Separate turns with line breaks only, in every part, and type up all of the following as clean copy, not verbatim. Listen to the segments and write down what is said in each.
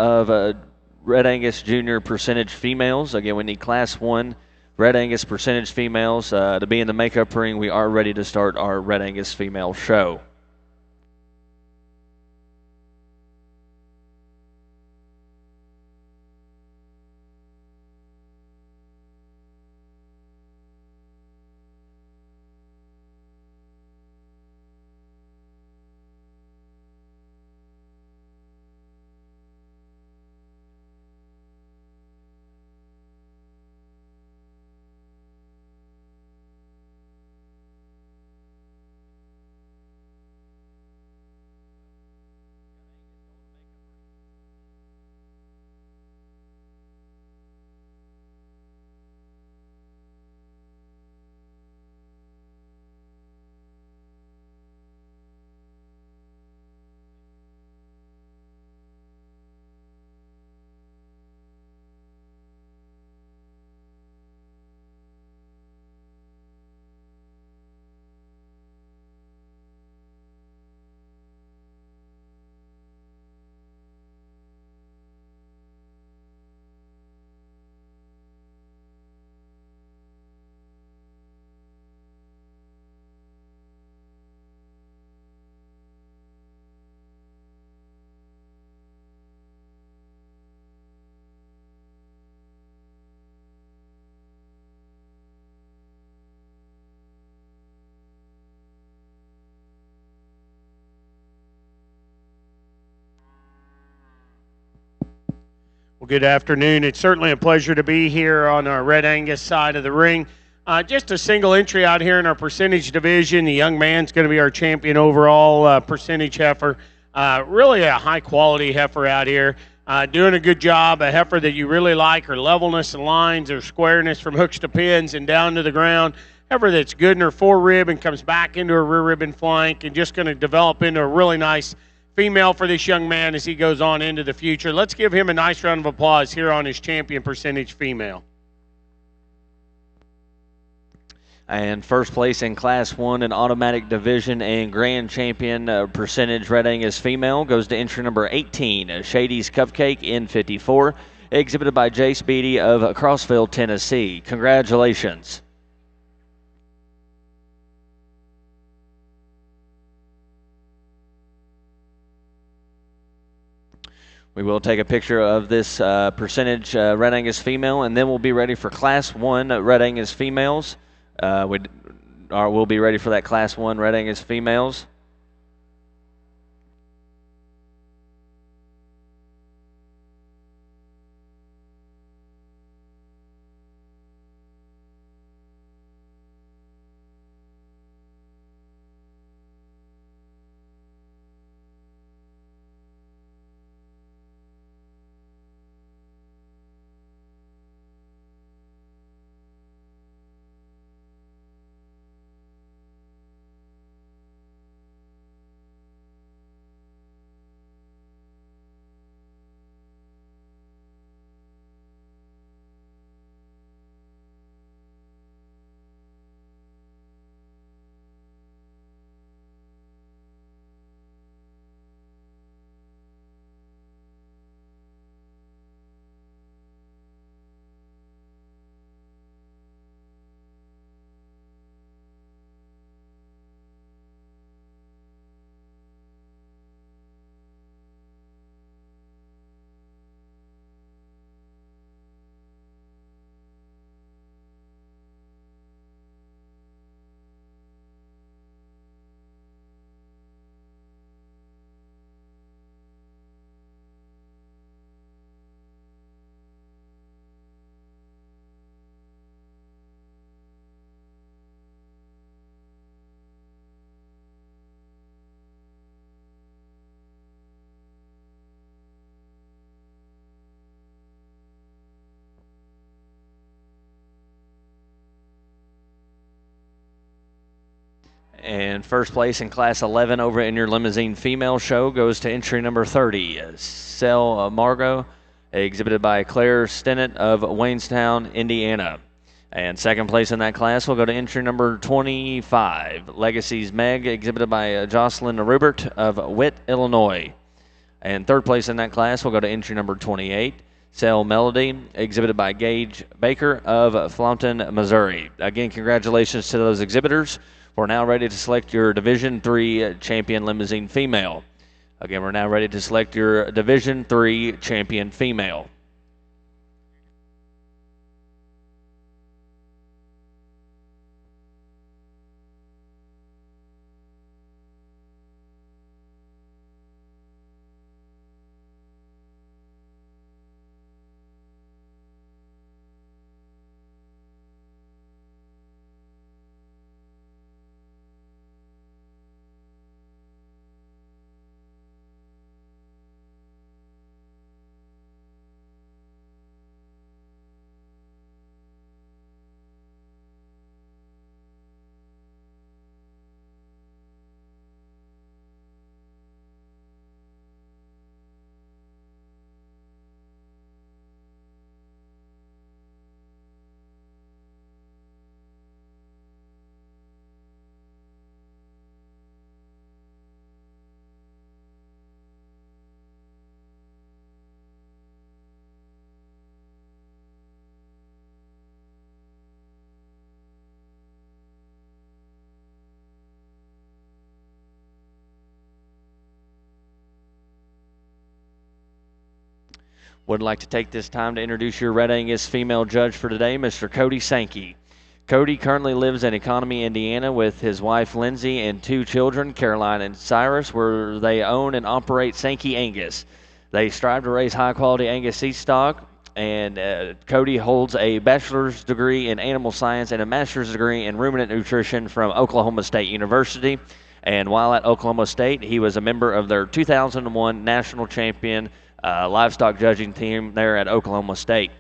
of Red Angus Junior percentage females. Again, we need Class 1 Red Angus percentage females to be in the makeup ring. We are ready to start our Red Angus female show.
Well, good afternoon. It's certainly a pleasure to be here on our Red Angus side of the ring. Just a single entry out here in our percentage division. The young man's going to be our champion overall percentage heifer. Really a high-quality heifer out here. Doing a good job. A heifer that you really like. Her levelness and lines, her squareness from hooks to pins and down to the ground. Heifer that's good in her forerib and comes back into her rear rib and flank, and just going to develop into a really nice female for this young man as he goes on into the future. Let's give him a nice round of applause here on his champion percentage female.
And first place in Class 1 in automatic division and grand champion percentage Red Angus female goes to entry number 18, Shady's Cupcake in 54, exhibited by Jay Speedy of Crossville, Tennessee. Congratulations. We will take a picture of this percentage Red Angus female, and then we'll be ready for Class 1 Red Angus females. We'll be ready for that Class 1 Red Angus females. And first place in Class 11 over in your Limousin female show goes to entry number 30, Sel Margot, exhibited by Claire Stennett of Waynestown, Indiana. And second place in that class will go to entry number 25, Legacy's Meg, exhibited by Jocelyn Rubert of Witt, Illinois. And third place in that class will go to entry number 28, Sail Melody, exhibited by Gage Baker of Flounton, Missouri. Again, congratulations to those exhibitors. We're now ready to select your Division III champion Limousin female. Again, we're now ready to select your Division III champion female. Would like to take this time to introduce your Red Angus female judge for today, Mr. Cody Sankey. Cody currently lives in Economy, Indiana with his wife Lindsay and 2 children, Caroline and Cyrus, where they own and operate Sankey Angus. They strive to raise high-quality Angus seed stock, and Cody holds a bachelor's degree in animal science and a master's degree in ruminant nutrition from Oklahoma State University. And while at Oklahoma State, he was a member of their 2001 national champion livestock judging team there at Oklahoma State.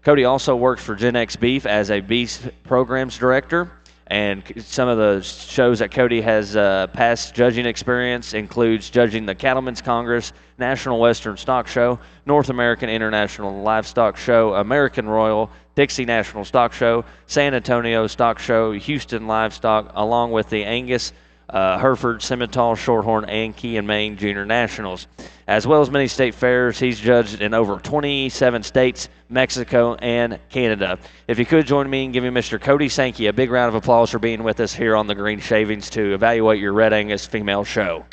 Cody also works for Gen X Beef as a beef programs director, and some of the shows that Cody has past judging experience includes judging the Cattlemen's Congress, National Western Stock Show, North American International Livestock Show, American Royal, Dixie National Stock Show, San Antonio Stock Show, Houston Livestock, along with the Angus, Hereford, Simmental, Shorthorn, and Key and Maine Junior Nationals. As well as many state fairs, he's judged in over 27 states, Mexico, and Canada. If you could join me in giving Mr. Cody Sankey a big round of applause for being with us here on the Green Shavings to evaluate your Red Angus female show.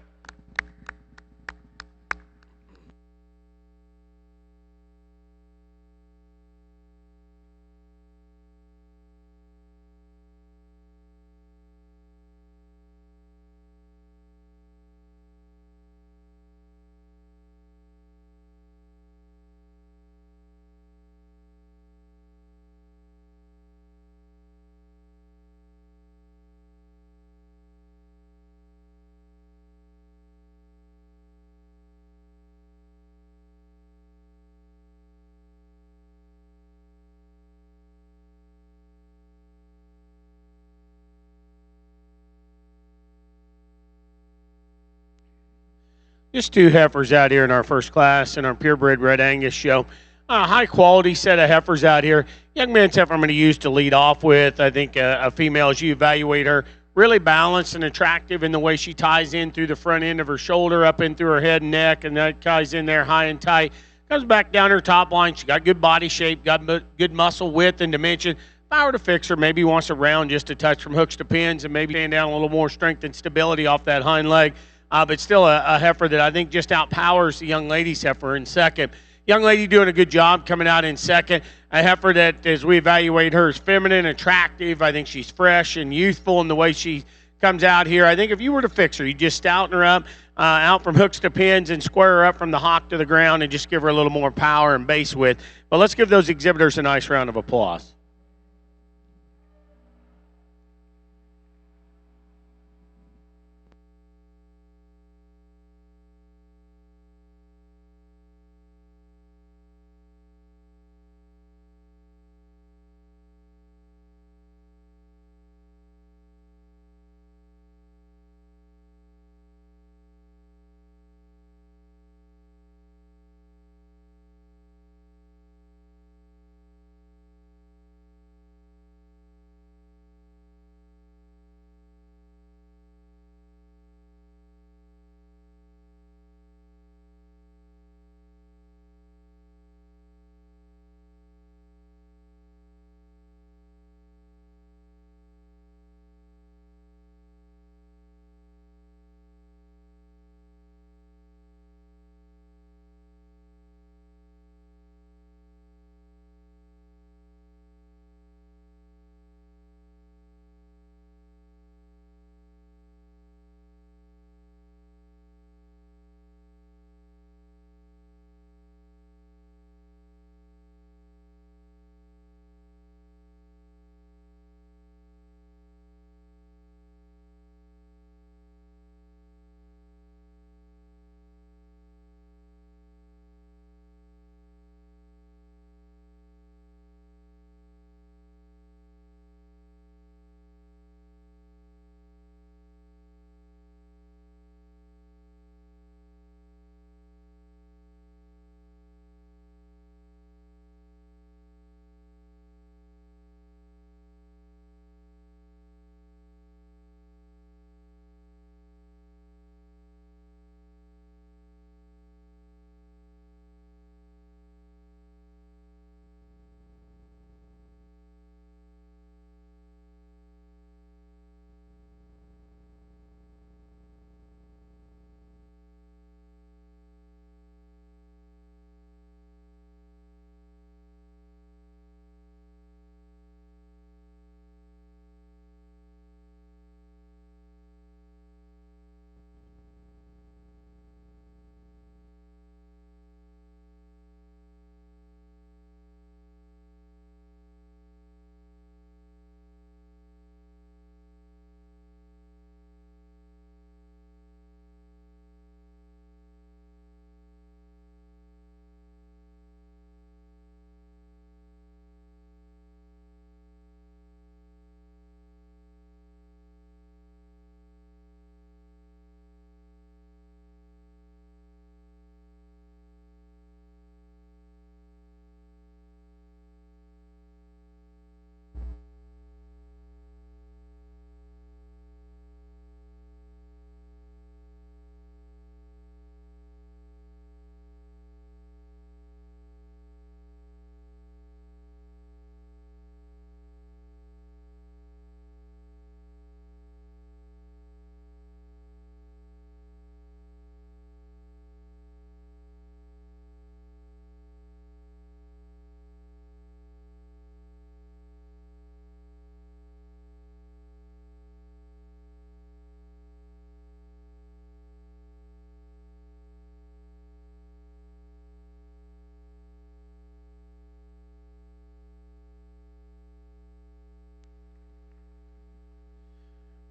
Just 2 heifers out here in our first class in our purebred Red Angus show. High quality set of heifers out here. Young man's heifer I'm going to use to lead off with. I think a female, as you evaluate her, really balanced and attractive in the way she ties in through the front end of her shoulder, up in through her head and neck, and that ties in there high and tight. Comes back down her top line. She got good body shape, got good muscle width and dimension. If I were to fix her, maybe wants a round just a touch from hooks to pins and maybe stand down a little more strength and stability off that hind leg. But still a heifer that I think just outpowers the young lady's heifer in second. Young lady doing a good job coming out in second. A heifer that, as we evaluate her, is feminine, attractive. I think she's fresh and youthful in the way she comes out here. I think if you were to fix her, you just stouten her up, out from hooks to pins and square her up from the hock to the ground and just give her a little more power and base width. But let's give those exhibitors a nice round of applause.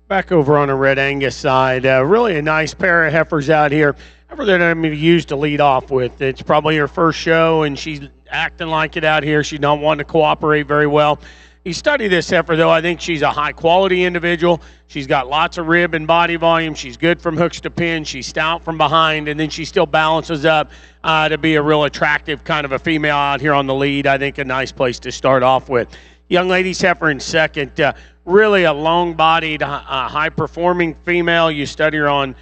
Back over on the Red Angus side, really a nice pair of heifers out here. Heifer that I'm going to use to lead off with. It's probably her first show, and she's acting like it out here. She's not wanting to cooperate very well. You study this heifer, though, I think she's a high-quality individual. She's got lots of rib and body volume. She's good from hooks to pins. She's stout from behind, and then she still balances up to be a real attractive kind of a female out here on the lead. I think a nice place to start off with. Young lady's heifer in second. Really a long-bodied, high-performing female. You study her on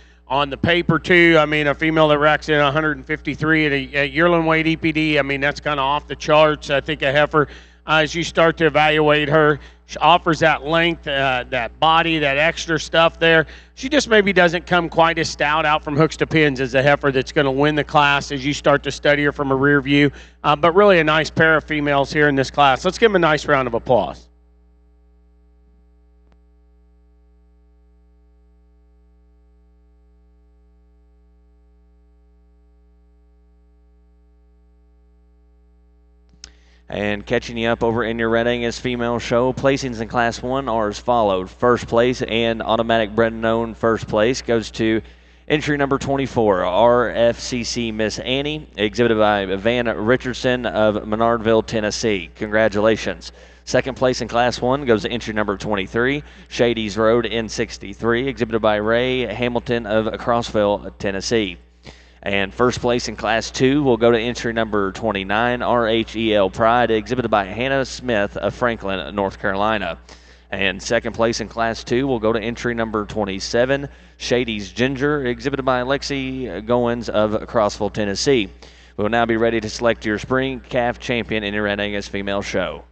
the paper, too. I mean, a female that racks in 153 at a yearling weight EPD. I mean, that's kind of off the charts. I think a heifer, as you start to evaluate her, she offers that length, that body, that extra stuff there. She just maybe doesn't come quite as stout out from hooks to pins as a heifer that's going to win the class as you start to study her from a rear view. But really a nice pair of females here in this class. Let's give them a nice round of applause.
And catching you up over in your Red Angus female show, placings in Class 1 are as followed. First place and automatic bred-known first place goes to entry number 24, RFCC Miss Annie, exhibited by Van Richardson of Menardville, Tennessee. Congratulations. Second place in Class 1 goes to entry number 23, Shady's Road N63, exhibited by Ray Hamilton of Crossville, Tennessee. And first place in Class 2 will go to entry number 29, RHEL Pride, exhibited by Hannah Smith of Franklin, North Carolina. And second place in Class 2 will go to entry number 27, Shady's Ginger, exhibited by Lexi Goins of Crossville, Tennessee. We will now be ready to select your spring calf champion in your Red Angus female show.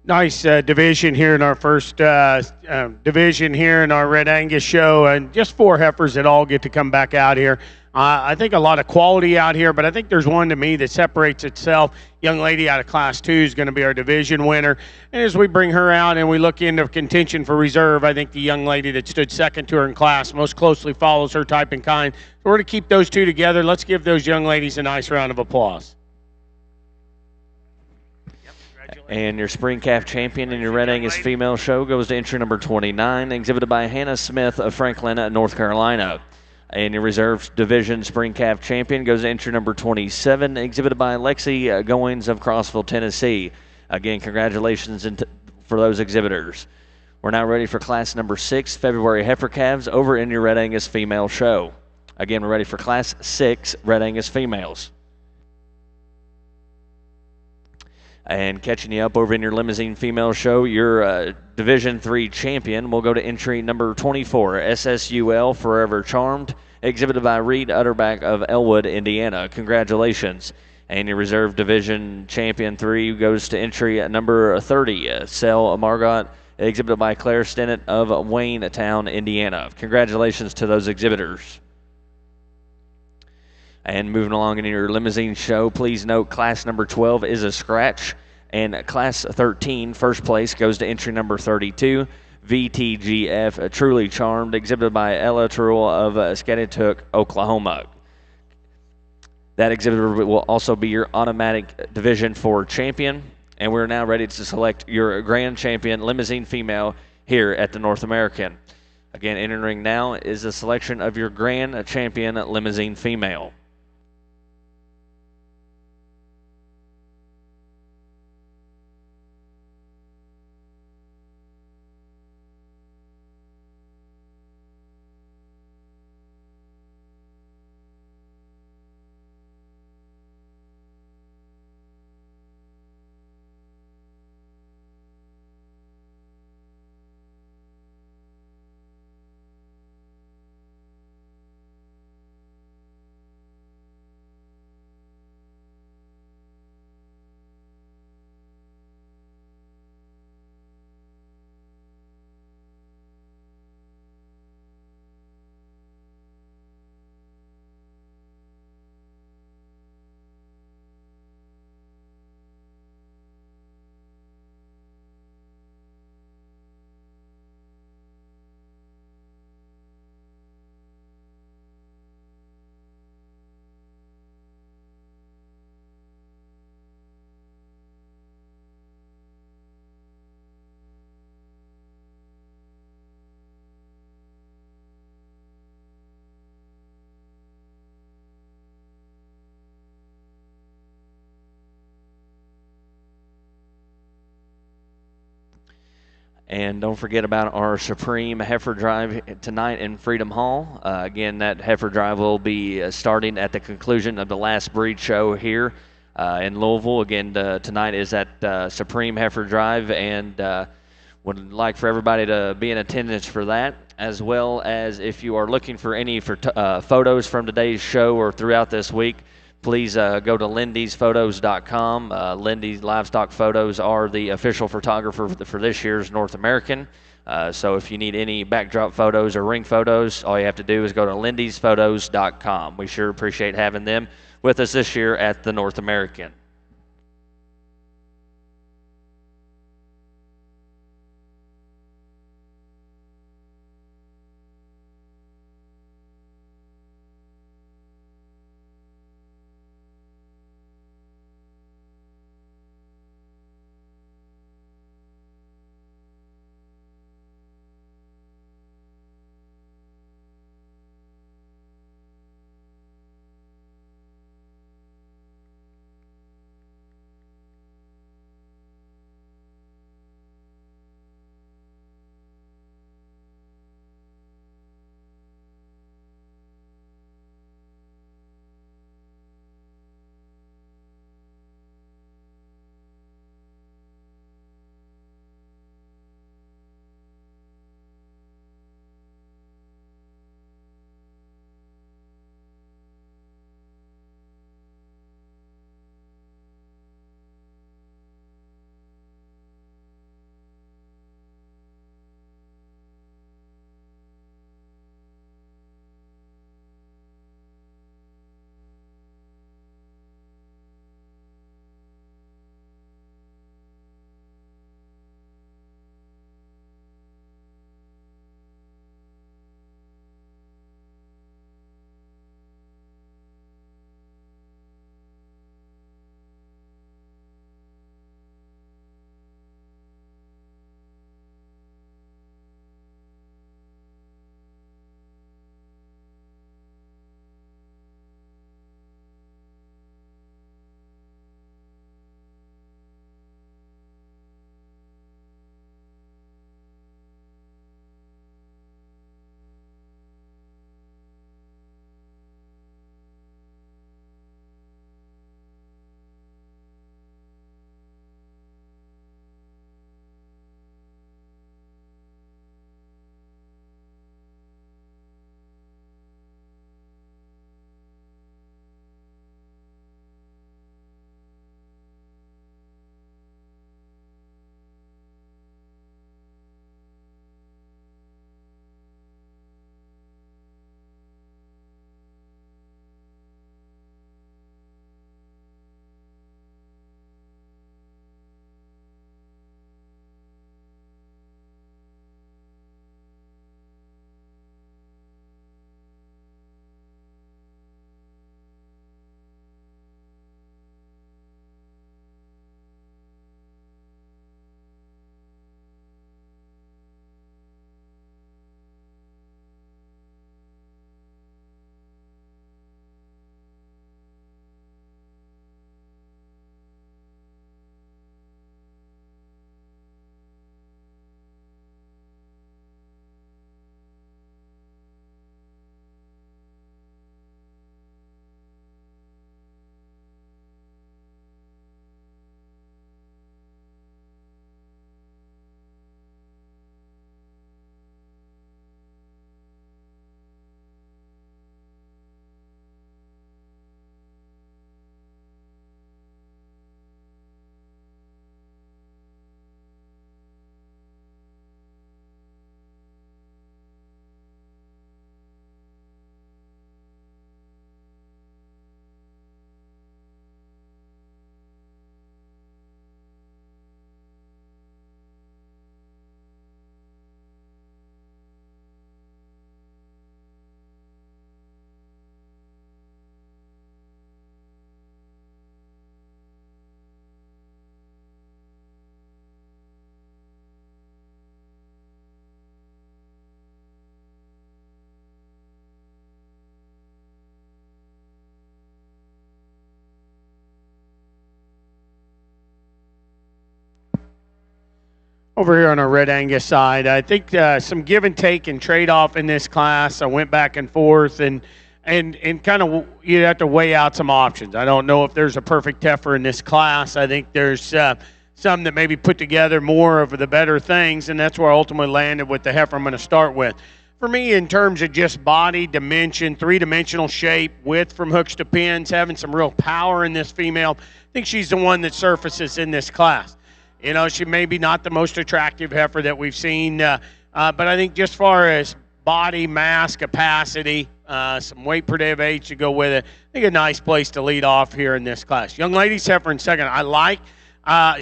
Nice division here in our first division here in our Red Angus show, and just 4 heifers that all get to come back out here. I think a lot of quality out here, but I think there's one to me that separates itself. Young lady out of Class 2 is going to be our division winner. And as we bring her out and we look into contention for reserve, I think the young lady that stood second to her in class most closely follows her type and kind. So we're going to keep those two together. Let's give those young ladies a nice round of applause.
And your spring calf champion in your Red Angus female show goes to entry number 29, exhibited by Hannah Smith of Franklin, North Carolina. And your reserve division spring calf champion goes to entry number 27, exhibited by Lexi Goins of Crossville, Tennessee. Again, congratulations for those exhibitors. We're now ready for class number 6, February heifer calves, over in your Red Angus female show. Again, we're ready for class 6, Red Angus females. And catching you up over in your Limousin female show, your Division 3 champion will go to entry number 24, SSUL Forever Charmed, exhibited by Reed Utterback of Elwood, Indiana. Congratulations. And your reserve division champion 3 goes to entry at number 30, Sel Margot, exhibited by Claire Stennett of Waynetown, Indiana. Congratulations to those exhibitors. And moving along in your Limousin show, please note class number 12 is a scratch, and class 13, first place, goes to entry number 32, VTGF, Truly Charmed, exhibited by Ella Truel of Scatituck, Oklahoma. That exhibitor will also be your automatic Division 4 champion, and we're now ready to select your grand champion Limousin female here at the North American. Again, entering now is the selection of your grand champion Limousin female. And don't forget about our Supreme Heifer Drive tonight in Freedom Hall. Again, that Heifer Drive will be starting at the conclusion of the last breed show here in Louisville. Again, tonight is at Supreme Heifer Drive, and would like for everybody to be in attendance for that, as well as if you are looking for any photos from today's show or throughout this week, please go to lindysphotos.com. Lindy's Livestock Photos are the official photographer for this year's North American. So if you need any backdrop photos or ring photos, all you have to do is go to lindysphotos.com. We sure appreciate having them with us this year at the North American.
Over here on our Red Angus side, I think some give and take and trade off in this class. I went back and forth and kind of you have to weigh out some options. I don't know if there's a perfect heifer in this class. I think there's some that maybe put together more of the better things, and that's where I ultimately landed with the heifer I'm going to start with. For me, in terms of just body, dimension, three-dimensional shape, width from hooks to pins, having some real power in this female, I think she's the one that surfaces in this class. You know, she may be not the most attractive heifer that we've seen, but I think just far as body, mass, capacity, some weight per day of age to go with it, I think a nice place to lead off here in this class. Young ladies heifer in second. I like.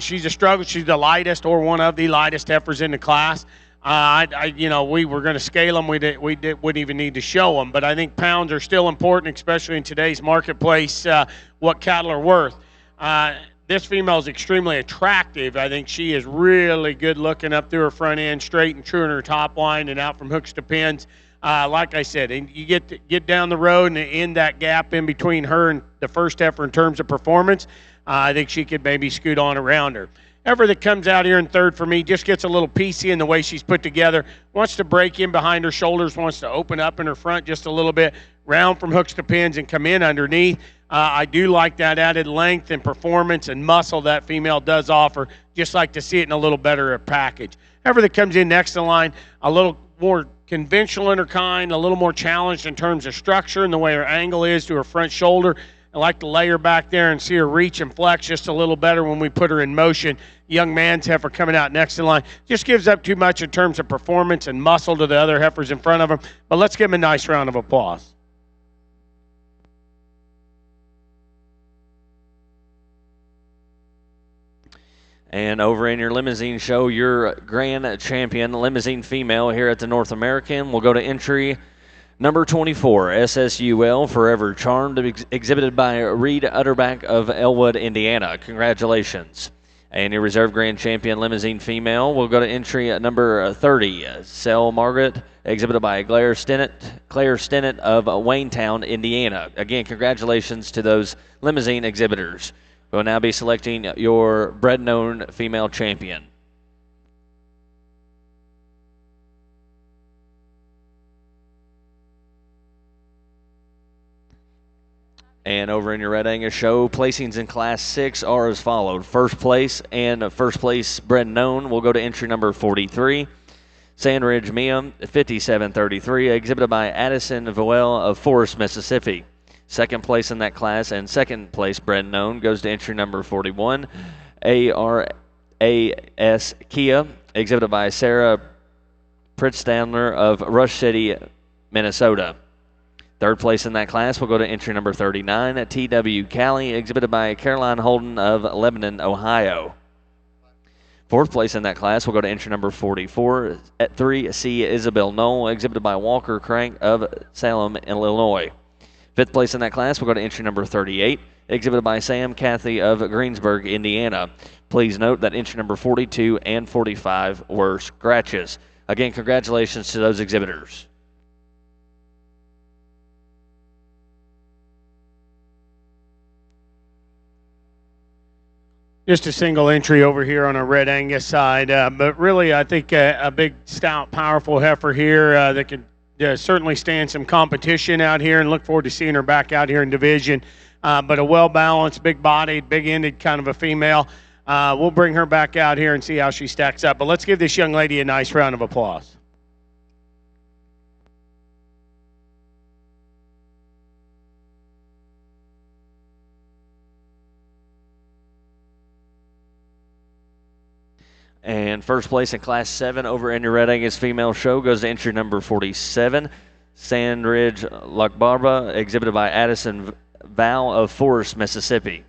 She's a struggle. She's the lightest or one of the lightest heifers in the class. We were going to scale them. We wouldn't even need to show them. But I think pounds are still important, especially in today's marketplace, what cattle are worth. This female is extremely attractive. I think she is really good looking up through her front end, straight and true in her top line and out from hooks to pins. Like I said, and you get down the road and in that gap in between her and the first heifer in terms of performance, I think she could maybe scoot on around her. Heifer that comes out here in third for me just gets a little piecey in the way she's put together, wants to break in behind her shoulders, wants to open up in her front just a little bit, round from hooks to pins and come in underneath. I do like that added length and performance and muscle that female does offer. Just like to see it in a little better package. Heifer that comes in next in line, a little more conventional in her kind, a little more challenged in terms of structure and the way her angle is to her front shoulder. I like to lay her back there and see her reach and flex just a little better when we put her in motion. Young man's heifer coming out next in line just gives up too much in terms of performance and muscle to the other heifers in front of him. But let's give him a nice round of applause.
And over in your Limousin show, your grand champion, Limousin female here at the North American, will go to entry number 24, SSUL Forever Charmed, exhibited by Reed Utterback of Elwood, Indiana. Congratulations. And your reserve grand champion, Limousin female, will go to entry at number 30, Sel Margaret, exhibited by Claire Stennett of Waynetown, Indiana. Again, congratulations to those Limousin exhibitors. We'll now be selecting your bred-known female champion. And over in your Red Angus show, placings in Class 6 are as followed. First place and first place bred-known will go to entry number 43. Sandridge Mia, 5733, exhibited by Addison Voel of Forest, Mississippi. Second place in that class and second place bred-known goes to entry number 41. ARAS Kia, exhibited by Sarah Pritzstandler of Rush City, Minnesota. Third place in that class will go to entry number 39, TW Cali, exhibited by Caroline Holden of Lebanon, Ohio. Fourth place in that class will go to entry number 44, at 3C Isabel Knoll, exhibited by Walker Crank of Salem, Illinois. Fifth place in that class will go to entry number 38, exhibited by Sam Cathy of Greensburg, Indiana. Please note that entry number 42 and 45 were scratches. Again, congratulations to those exhibitors.
Just a single entry over here on our Red Angus side, but really I think a big, stout, powerful heifer here that can certainly stand some competition out here, and look forward to seeing her back out here in division. But a well-balanced, big-bodied, big-ended kind of a female. We'll bring her back out here and see how she stacks up. But let's give this young lady a nice round of applause.
And first place in Class 7 over in your Red Angus female show goes to entry number 47, Sandridge Lakbarba, exhibited by Addison Val of Forest, Mississippi.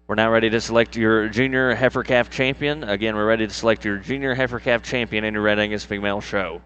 We're now ready to select your junior heifer calf champion. Again, we're ready to select your junior heifer calf champion in your Red Angus female show.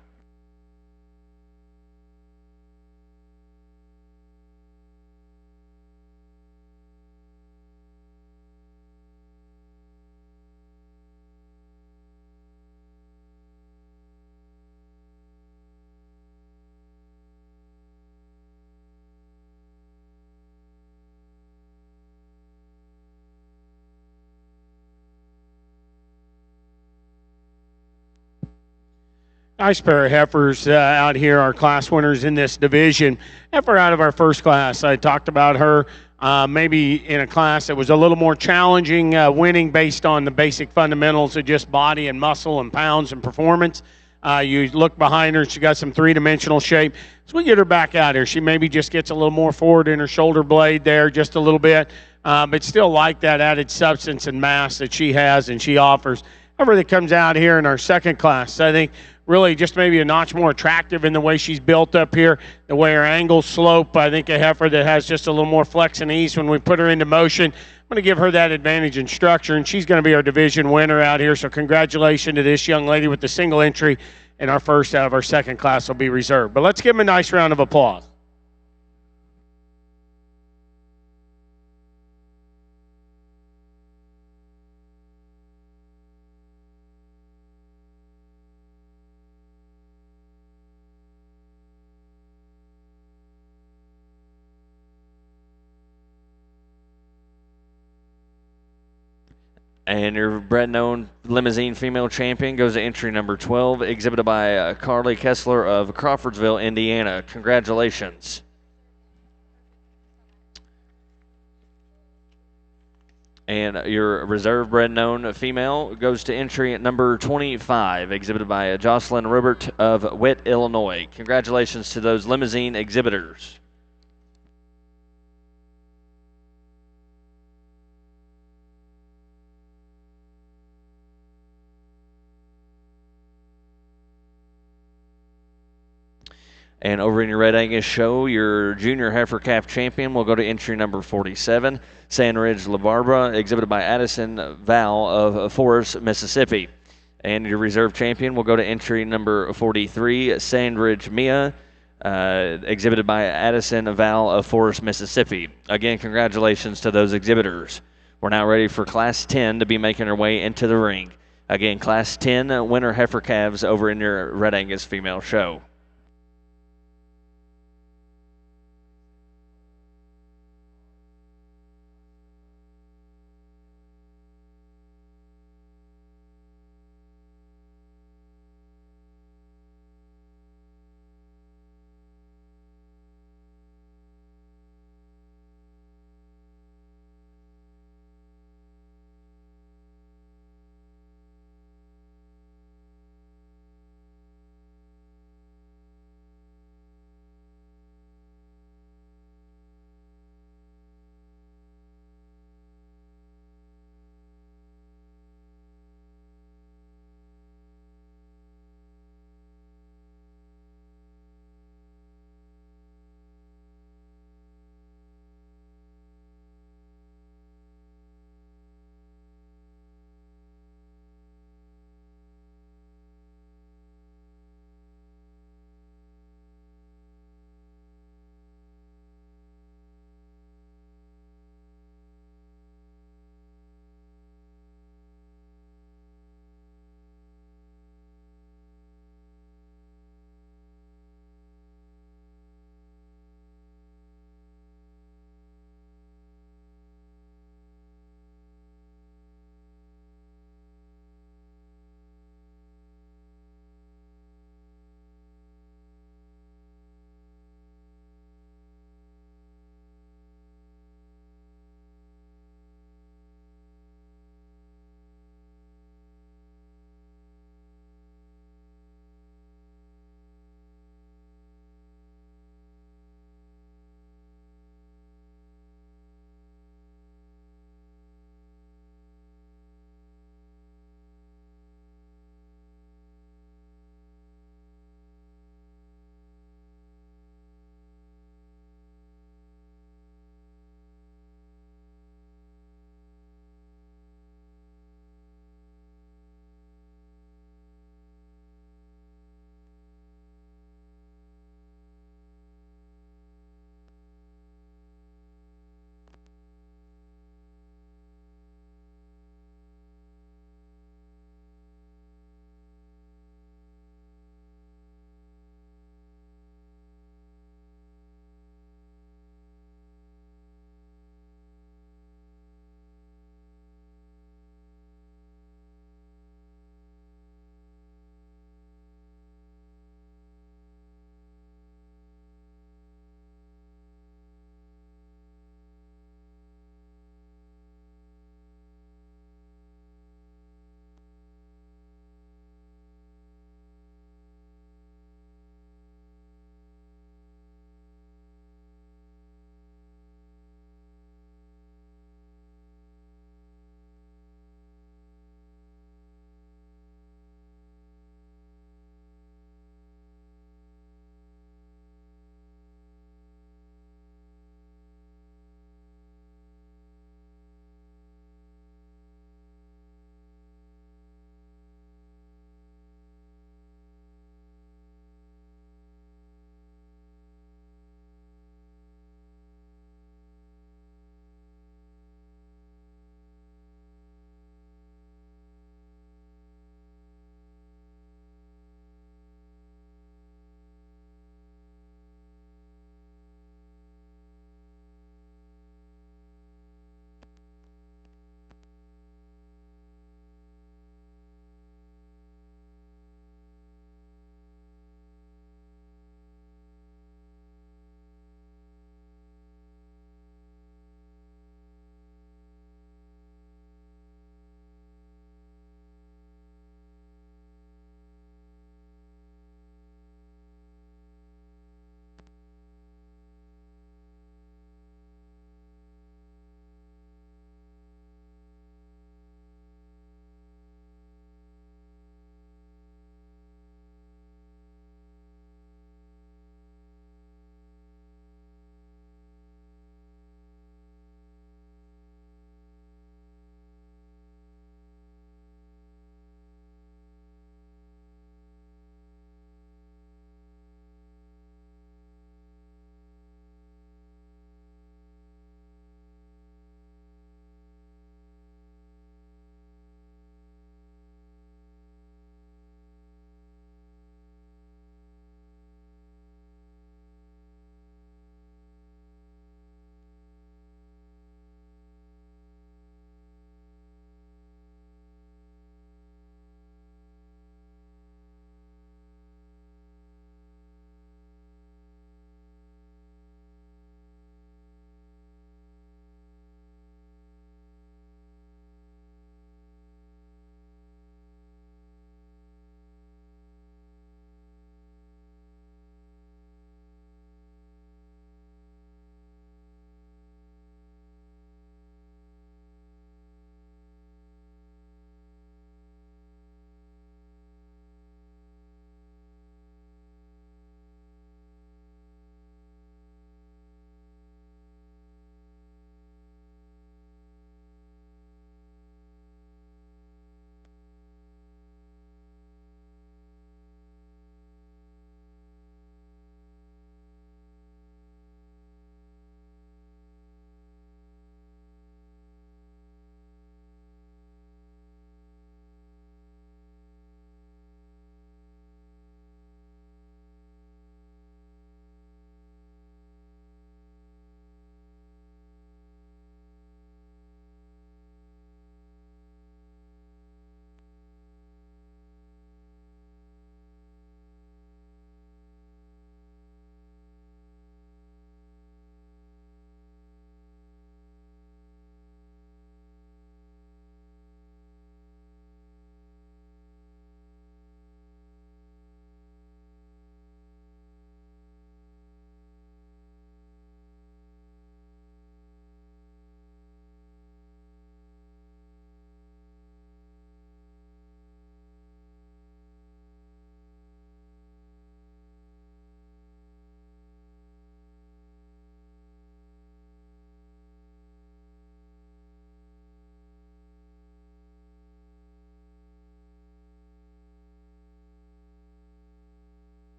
Nice pair of heifers out here, our class winners in this division. Heifer out of our first class. I talked about her maybe in a class that was a little more challenging, winning based on the basic fundamentals of just body and muscle and pounds and performance. You look behind her, she got some three-dimensional shape. So we get her back out here. She maybe just gets a little more forward in her shoulder blade there, just a little bit, but still like that added substance and mass that she has and she offers. However, that comes out here in our second class, I think really just maybe a notch more attractive in the way she's built up here, the way her angles slope. I think a heifer that has just a little more flex and ease when we put her into motion. I'm going to give her that advantage in structure, and she's going to be our division winner out here. So congratulations to this young lady with the single entry, and our first out of our second class will be reserved. But let's give them a nice round of applause.
And your bred-known Limousin female champion goes to entry number 12, exhibited by Carly Kessler of Crawfordsville, Indiana. Congratulations. And your reserve bred-known female goes to entry at number 25, exhibited by Jocelyn Robert of Witt, Illinois. Congratulations to those Limousin exhibitors. And over in your Red Angus show, your junior heifer calf champion will go to entry number 47, Sandridge La Barbara, exhibited by Addison Val of Forest, Mississippi. And your reserve champion will go to entry number 43, Sandridge Mia, exhibited by Addison Val of Forest, Mississippi. Again, congratulations to those exhibitors. We're now ready for Class 10 to be making their way into the ring. Again, Class 10 winter heifer calves over in your Red Angus female show.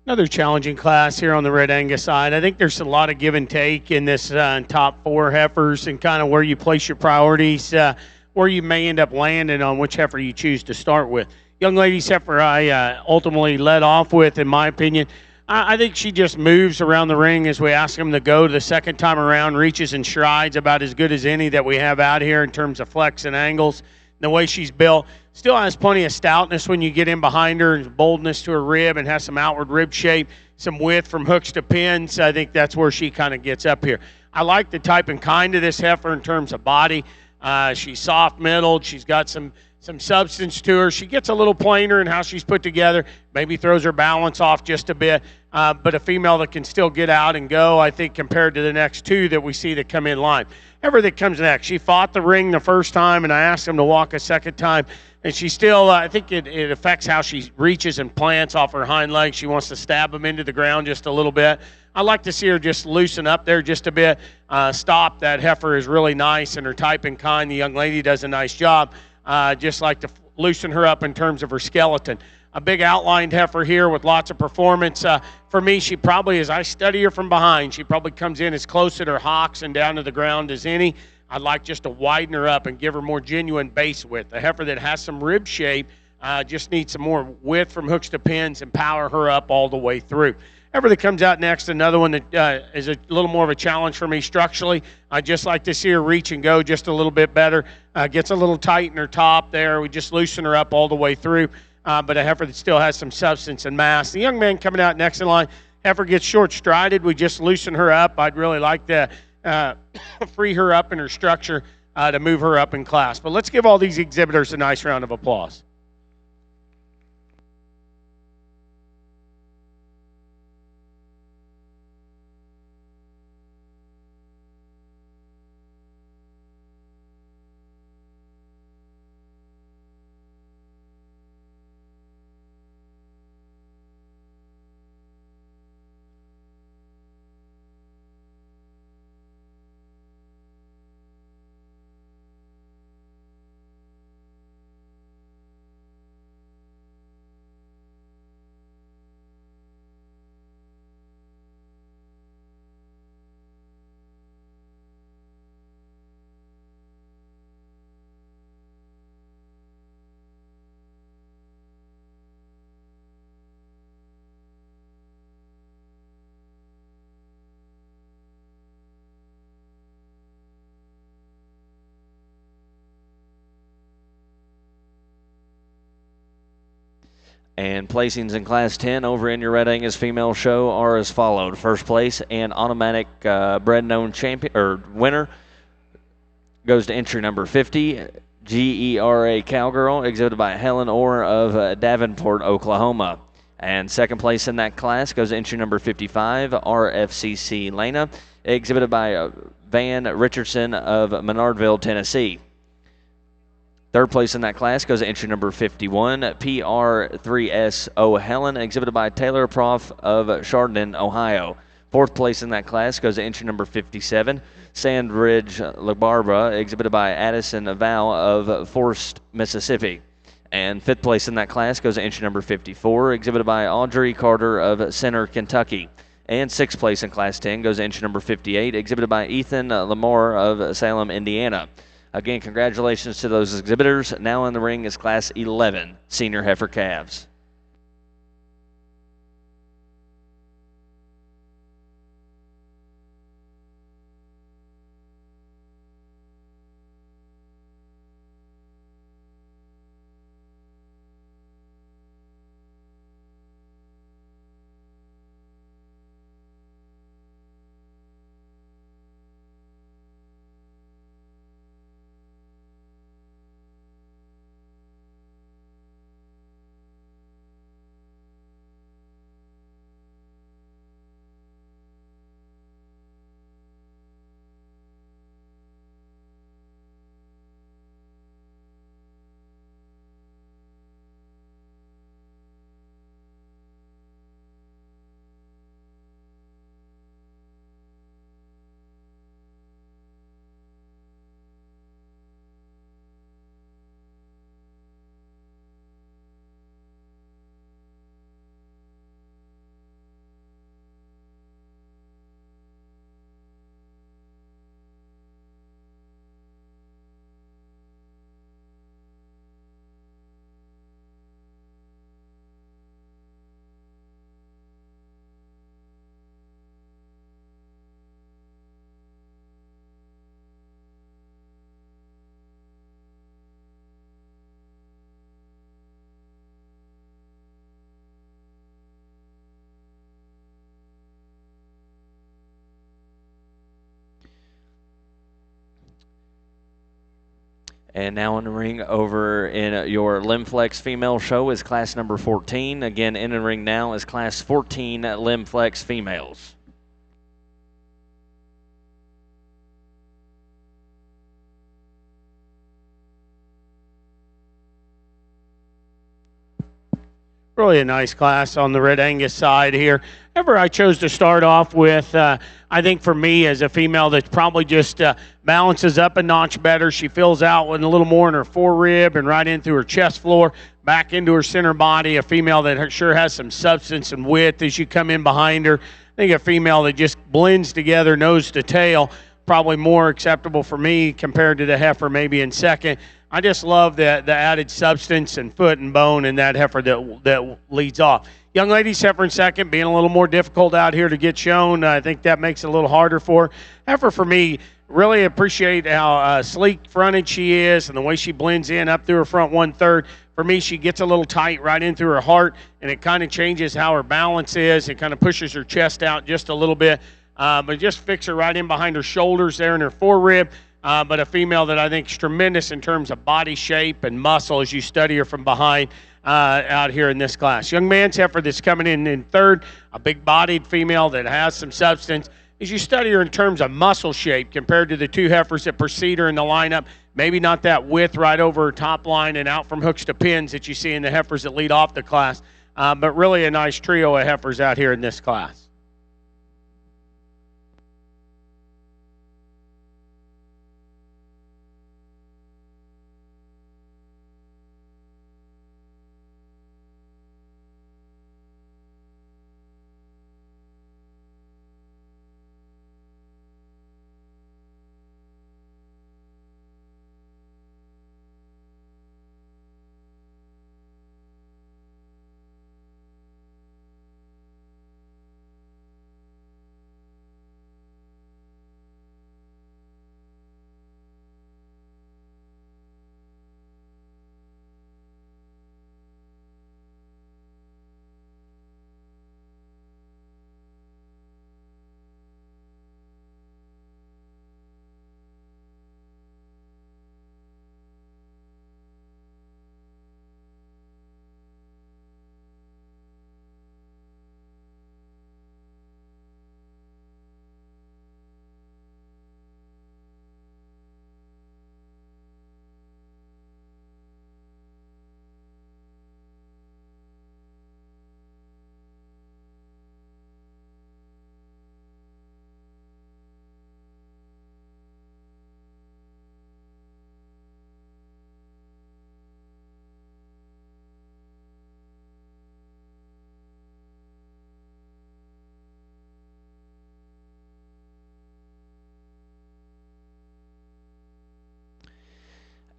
Another challenging class here on the Red Angus side. I think there's a lot of give and take in this top 4 heifers and kind of where you place your priorities, where you may end up landing on which heifer you choose to start with. Young lady's heifer I ultimately led off with, in my opinion. I think she just moves around the ring as we ask them to go the second time around, reaches and strides about as good as any that we have out here in terms of flex and angles. The way she's built, still has plenty of stoutness when you get in behind her, and boldness to her rib, and has some outward rib shape, some width from hooks to pins. I think that's where she kind of gets up here. I like the type and kind of this heifer in terms of body. She's soft-middled. She's got some substance to her. She gets a little plainer in how she's put together, maybe throws her balance off just a bit, but a female that can still get out and go, I think, compared to the next 2 that we see that come in line. Heifer that comes next, she fought the ring the first time, and I asked them to walk a second time, and she still, I think it affects how she reaches and plants off her hind legs. She wants to stab them into the ground just a little bit. I like to see her just loosen up there just a bit. Stop. That heifer is really nice, and her type and kind. The young lady does a nice job. Just like to loosen her up in terms of her skeleton. A big outlined heifer here with lots of performance. For me, she probably, as I study her from behind, she probably comes in as close at her hocks and down to the ground as any. I'd like just to widen her up and give her more genuine base width. A heifer that has some rib shape just needs some more width from hooks to pins and power her up all the way through. Heifer that comes out next, another one that is a little more of a challenge for me structurally. I just like to see her reach and go just a little bit better. Gets a little tight in her top there. We just loosen her up all the way through. But a heifer that still has some substance and mass. The young man coming out next in line, heifer gets short-strided. We just loosen her up. I'd really like to free her up in her structure to move her up in class. But let's give all these exhibitors a nice round of applause.
And placings in Class 10 over in your Red Angus female show are as followed. First place and automatic bred-known champion or winner goes to entry number 50, GERA Cowgirl, exhibited by Helen Orr of Davenport, Oklahoma. And second place in that class goes to entry number 55, RFCC Lena, exhibited by Van Richardson of Menardville, Tennessee. Third place in that class goes to entry number 51, PR3S Helen, exhibited by Taylor Prof of Chardon, Ohio. Fourth place in that class goes to entry number 57, Sandridge La Barbara, exhibited by Addison Val of Forest, Mississippi. And fifth place in that class goes to entry number 54, exhibited by Audrey Carter of Center, Kentucky. And sixth place in Class 10 goes to entry number 58, exhibited by Ethan Lamore of Salem, Indiana. Again, congratulations to those exhibitors. Now in the ring is Class 11, Senior Heifer Calves. And now in the ring over in your Lim-flex female show is class number 14. Again, in the ring now is class 14 Lim-flex females.
Really a nice class on the Red Angus side here. However, I chose to start off with, I think for me as a female that probably just balances up a notch better. She fills out with a little more in her forerib and right in through her chest floor, back into her center body. A female that sure has some substance and width as you come in behind her. I think a female that just blends together nose to tail, probably more acceptable for me compared to the heifer maybe in second. I just love the added substance and foot and bone in that heifer that leads off. Young ladies, heifer in second, being a little more difficult out here to get shown. I think that makes it a little harder for her. Heifer, for me, really appreciate how sleek-fronted she is and the way she blends in up through her front one-third. For me, she gets a little tight right in through her heart, and it kind of changes how her balance is. It kind of pushes her chest out just a little bit, but just fix her right in behind her shoulders there in her forerib. But a female that I think is tremendous in terms of body shape and muscle as you study her from behind out here in this class. Young man's heifer that's coming in third, a big-bodied female that has some substance. As you study her in terms of muscle shape compared to the two heifers that precede her in the lineup, maybe not that width right over her top line and out from hooks to pins that you see in the heifers that lead off the class, but really a nice trio of heifers out here in this class.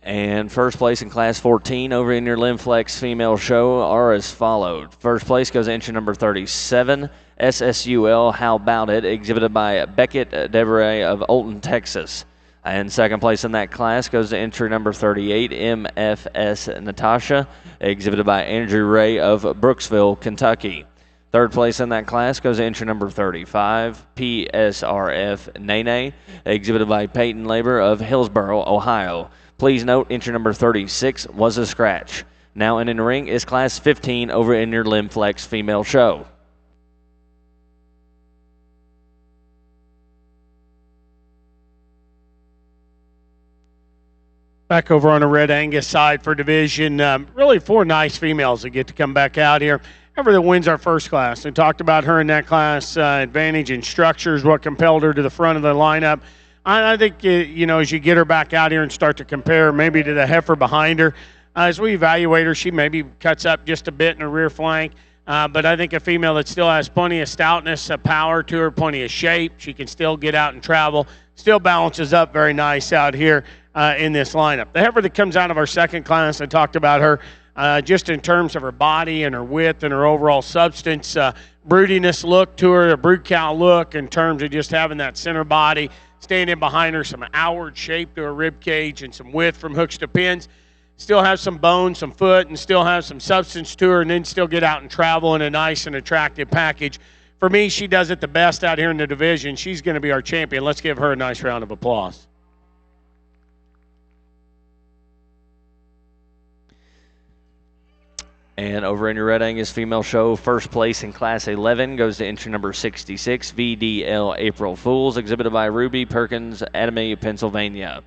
And first place in Class 14 over in your Lim-flex female show are as followed. First place goes entry number 37, SSUL How About It, exhibited by Beckett Deveray of Olton, Texas. And second place in that class goes to entry number 38, MFS Natasha, exhibited by Andrew Ray of Brooksville, Kentucky. Third place in that class goes to entry number 35, PSRF Nene, exhibited by Peyton Labor of Hillsboro, Ohio. Please note, entry number 36 was a scratch. Now in the ring is class 15 over in your Lim-flex female show.
Back over on the Red Angus side for division, really four nice females that get to come back out here. Ever that wins our first class. We talked about her in that class, advantage in structures, what compelled her to the front of the lineup. I think, as you get her back out here and start to compare maybe to the heifer behind her, as we evaluate her, she maybe cuts up just a bit in her rear flank. But I think a female that still has plenty of stoutness, power to her, plenty of shape. She can still get out and travel, still balances up very nice out here in this lineup. The heifer that comes out of our second class, I talked about her just in terms of her body and her width and her overall substance, broodiness look to her, a brood cow look in terms of just having that center body, standing behind her, some outward shape to her rib cage and some width from hooks to pins. Still have some bone, some foot, and still have some substance to her, and then still get out and travel in a nice and attractive package. For me, she does it the best out here in the division. She's going to be our champion. Let's give her a nice round of applause.
And over in your Red Angus female show, first place in Class 11 goes to entry number 66, VDL April Fools, exhibited by Ruby Perkins, Academy, Pennsylvania.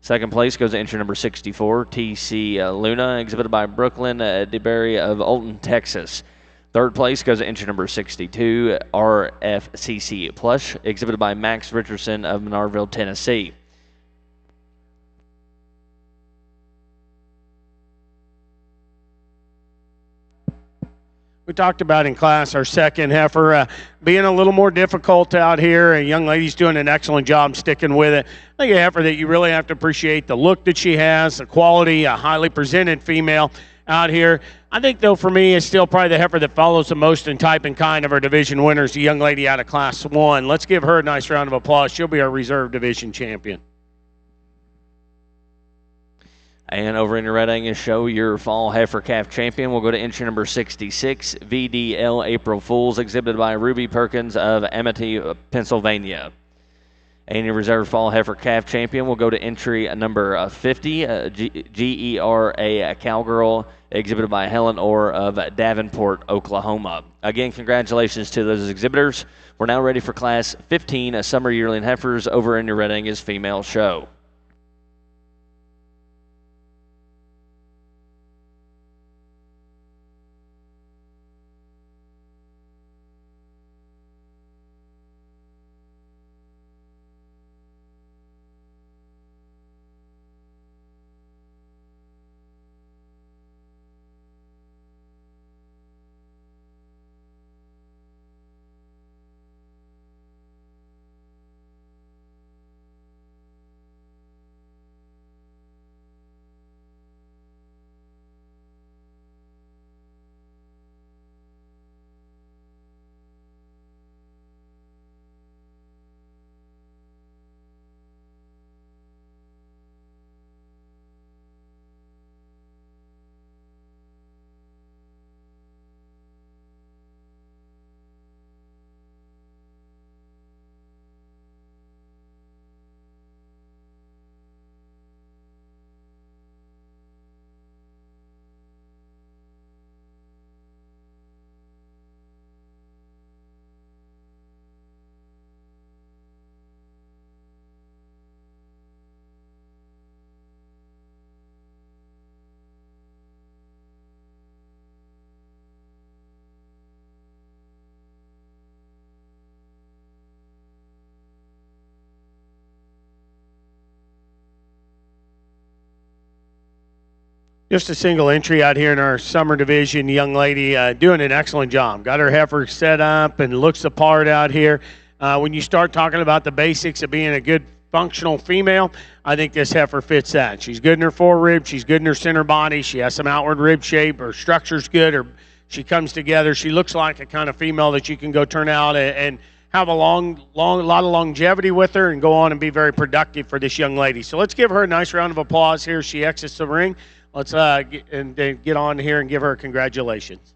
Second place goes to entry number 64, TC Luna, exhibited by Brooklyn DeBerry of Olton, Texas. Third place goes to entry number 62, RFCC Plush, exhibited by Max Richardson of Menardville, Tennessee.
We talked about in class our second heifer being a little more difficult out here. A young lady's doing an excellent job sticking with it. I think a heifer that you really have to appreciate the look that she has, the quality, a highly presented female out here. I think, though, for me, it's still probably the heifer that follows the most in type and kind of our division winners, the young lady out of Class 1. Let's give her a nice round of applause. She'll be our reserve division champion.
And over in your Red Angus show, your fall heifer calf champion will go to entry number 66, VDL April Fools, exhibited by Ruby Perkins of Amity, Pennsylvania. And your reserve fall heifer calf champion will go to entry number 50, GERA Cowgirl, exhibited by Helen Orr of Davenport, Oklahoma. Again, congratulations to those exhibitors. We're now ready for Class 15, Summer Yearling Heifers over in your Red Angus female show.
Just a single entry out here in our summer division. Young lady doing an excellent job. Got her heifer set up and looks the part out here. When you start talking about the basics of being a good functional female, I think this heifer fits that. She's good in her forerib. She's good in her center body. She has some outward rib shape. Her structure's good. She comes together. She looks like a kind of female that you can go turn out and have a lot of longevity with her and go on and be very productive for this young lady. So let's give her a nice round of applause here as she exits the ring. Let's get on here and give her congratulations.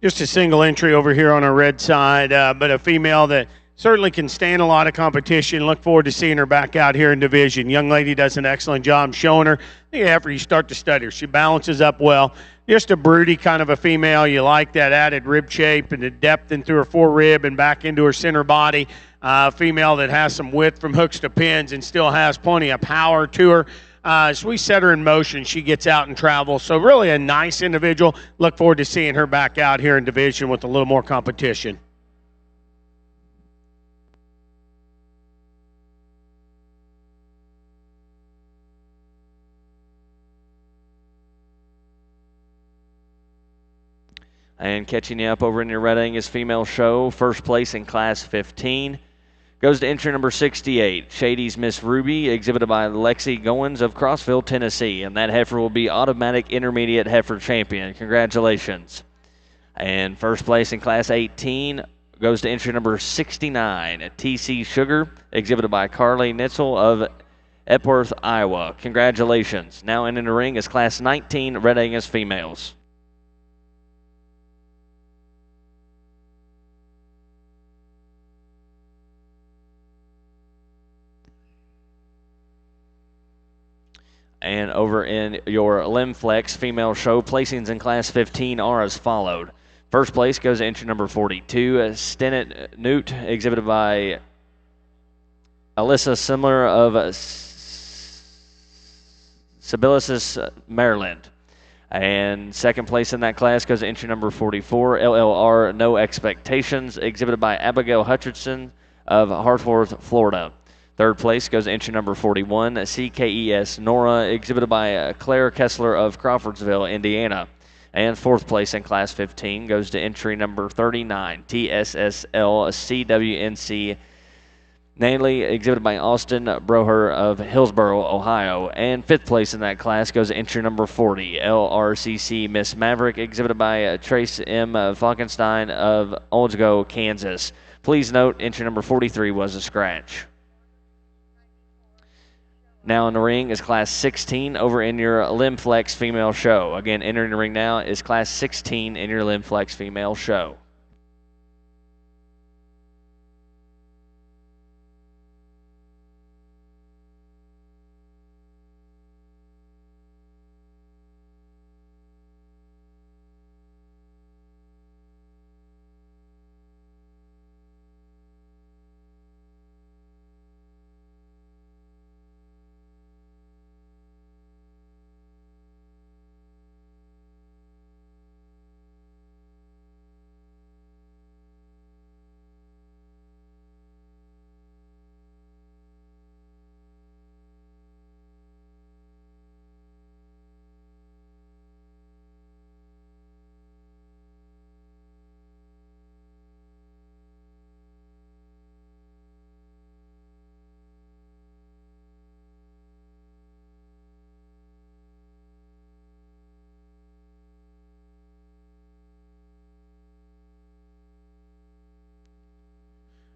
Just a single entry over here on our red side, but a female that certainly can stand a lot of competition. Look forward to seeing her back out here in division. Young lady does an excellent job showing her. After you start to study her, she balances up well. Just a broody kind of a female. You like that added rib shape and the depth in through her forerib and back into her center body. Female that has some width from hooks to pins and still has plenty of power to her. As we set her in motion, she gets out and travels. So really a nice individual. Look forward to seeing her back out here in division with a little more competition.
And catching you up over in your Red Angus female show, first place in Class 15 goes to entry number 68, Shady's Miss Ruby, exhibited by Lexi Goins of Crossville, Tennessee. And that heifer will be automatic intermediate heifer champion. Congratulations. And first place in Class 18 goes to entry number 69, TC Sugar, exhibited by Carly Nitzel of Epworth, Iowa. Congratulations. Now in the ring is Class 19 Red Angus females. And over in your Lim-flex female show, placings in Class 15 are as followed. First place goes to entry number 42, Stennett Newt, exhibited by Alyssa Simler of Sibylisis, Maryland. And second place in that class goes to entry number 44, LLR No Expectations, exhibited by Abigail Hutchinson of Hartford, Florida. Third place goes to entry number 41, CKES Nora, exhibited by Claire Kessler of Crawfordsville, Indiana. And fourth place in Class 15 goes to entry number 39, TSSL CWNC NAILE, exhibited by Austin Broher of Hillsboro, Ohio. And fifth place in that class goes to entry number 40, LRCC Miss Maverick, exhibited by Trace M. Falkenstein of Oldsgo, Kansas. Please note, entry number 43 was a scratch. Now in the ring is Class 16 over in your Lim-flex female show. Again, entering the ring now is Class 16 in your Lim-flex female show.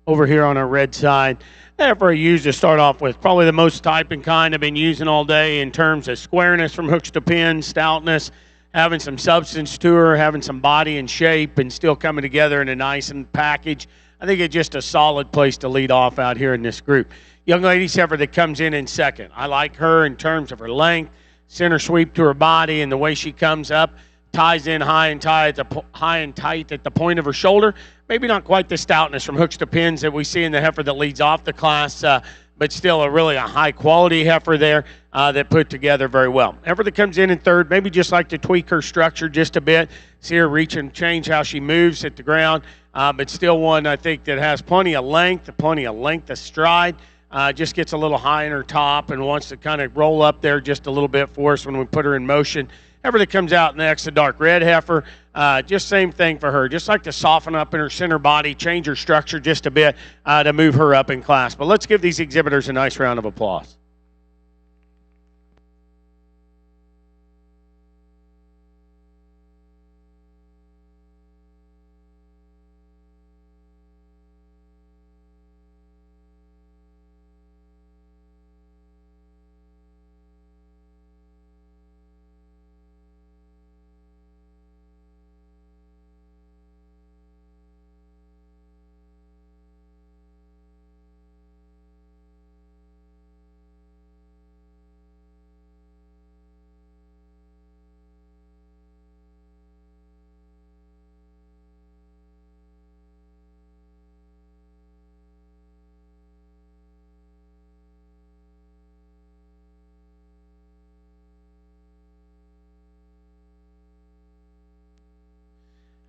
Over here on our red side, heifer I used to start off with, probably the most type and kind I've been using all day in terms of squareness from hooks to pins, stoutness, having some substance to her, having some body and shape, and still coming together in a nice package. I think it's just a solid place to lead off out here in this group. Young ladies heifer that comes in second. I like her in terms of her length, center sweep to her body, and the way she comes up, ties in high and tight at the point of her shoulder. Maybe not quite the stoutness from hooks to pins that we see in the heifer that leads off the class, but still a high quality heifer there that put together very well. Heifer that comes in third, maybe just like to tweak her structure just a bit, see her reach and change how she moves at the ground, but still one I think that has plenty of length of stride. Just gets a little high in her top and wants to kind of roll up there just a little bit for us when we put her in motion. Heifer that comes out next, the dark red heifer, just same thing for her. Just like to soften up in her center body, change her structure just a bit to move her up in class. But let's give these exhibitors a nice round of applause.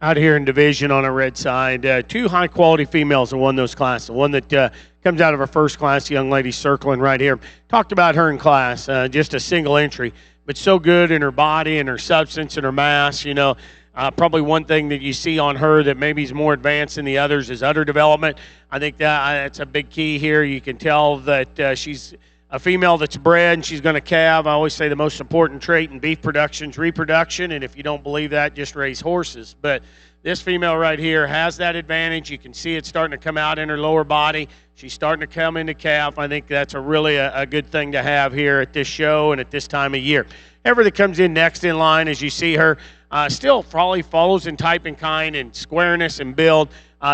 out here in division on our red side. Two high-quality females that won those classes. One that comes out of our first class, the young lady circling right here. Talked about her in class, just a single entry, but so good in her body and her substance and her mass. You know, probably one thing that you see on her that maybe is more advanced than the others is udder development. I think that's a big key here. You can tell that she's a female that's bred and she's going to calve. I always say the most important trait in beef production is reproduction, and if you don't believe that, just raise horses. But this female right here has that advantage. You can see it starting to come out in her lower body. She's starting to come into calf. I think that's really a good thing to have here at this show and at this time of year. Heifer that comes in next in line, as you see her, still probably follows in type and kind and squareness and build,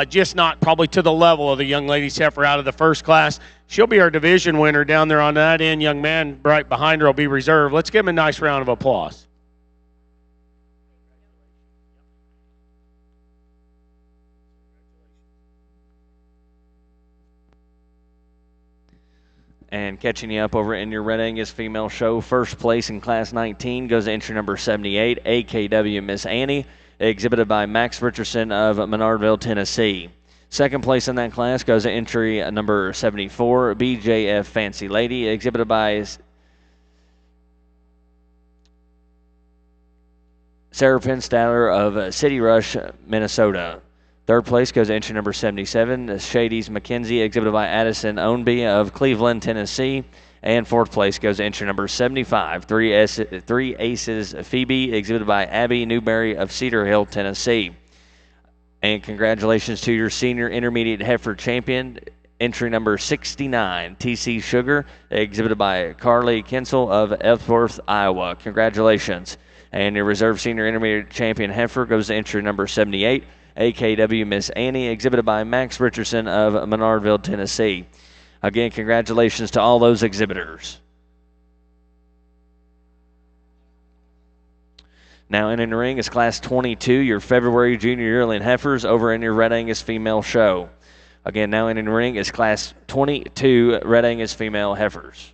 just not probably to the level of the young lady's heifer out of the first class. She'll be our division winner down there on that end. Young man right behind her will be reserved. Let's give him a nice round of applause.
And catching you up over in your Red Angus female show, first place in Class 19 goes to entry number 78, AKW Miss Annie, exhibited by Max Richardson of Menardville, Tennessee. Second place in that class goes to entry number 74, BJF Fancy Lady, exhibited by Sarah Penstaller of City Rush, Minnesota. Third place goes to entry number 77, Shady's Mackenzie, exhibited by Addison Ownby of Cleveland, Tennessee. And fourth place goes to entry number 75, Three Aces Phoebe, exhibited by Abby Newberry of Cedar Hill, Tennessee. And congratulations to your senior intermediate heifer champion, entry number 69, TC Sugar, exhibited by Carly Kinsel of Ellsworth, Iowa. Congratulations. And your reserve senior intermediate champion heifer goes to entry number 78, AKW Miss Annie, exhibited by Max Richardson of Menardville, Tennessee. Again, congratulations to all those exhibitors. Now in the ring is Class 22, your February Junior Yearling Heifers over in your Red Angus Female Show. Again, now in the ring is Class 22 Red Angus Female Heifers.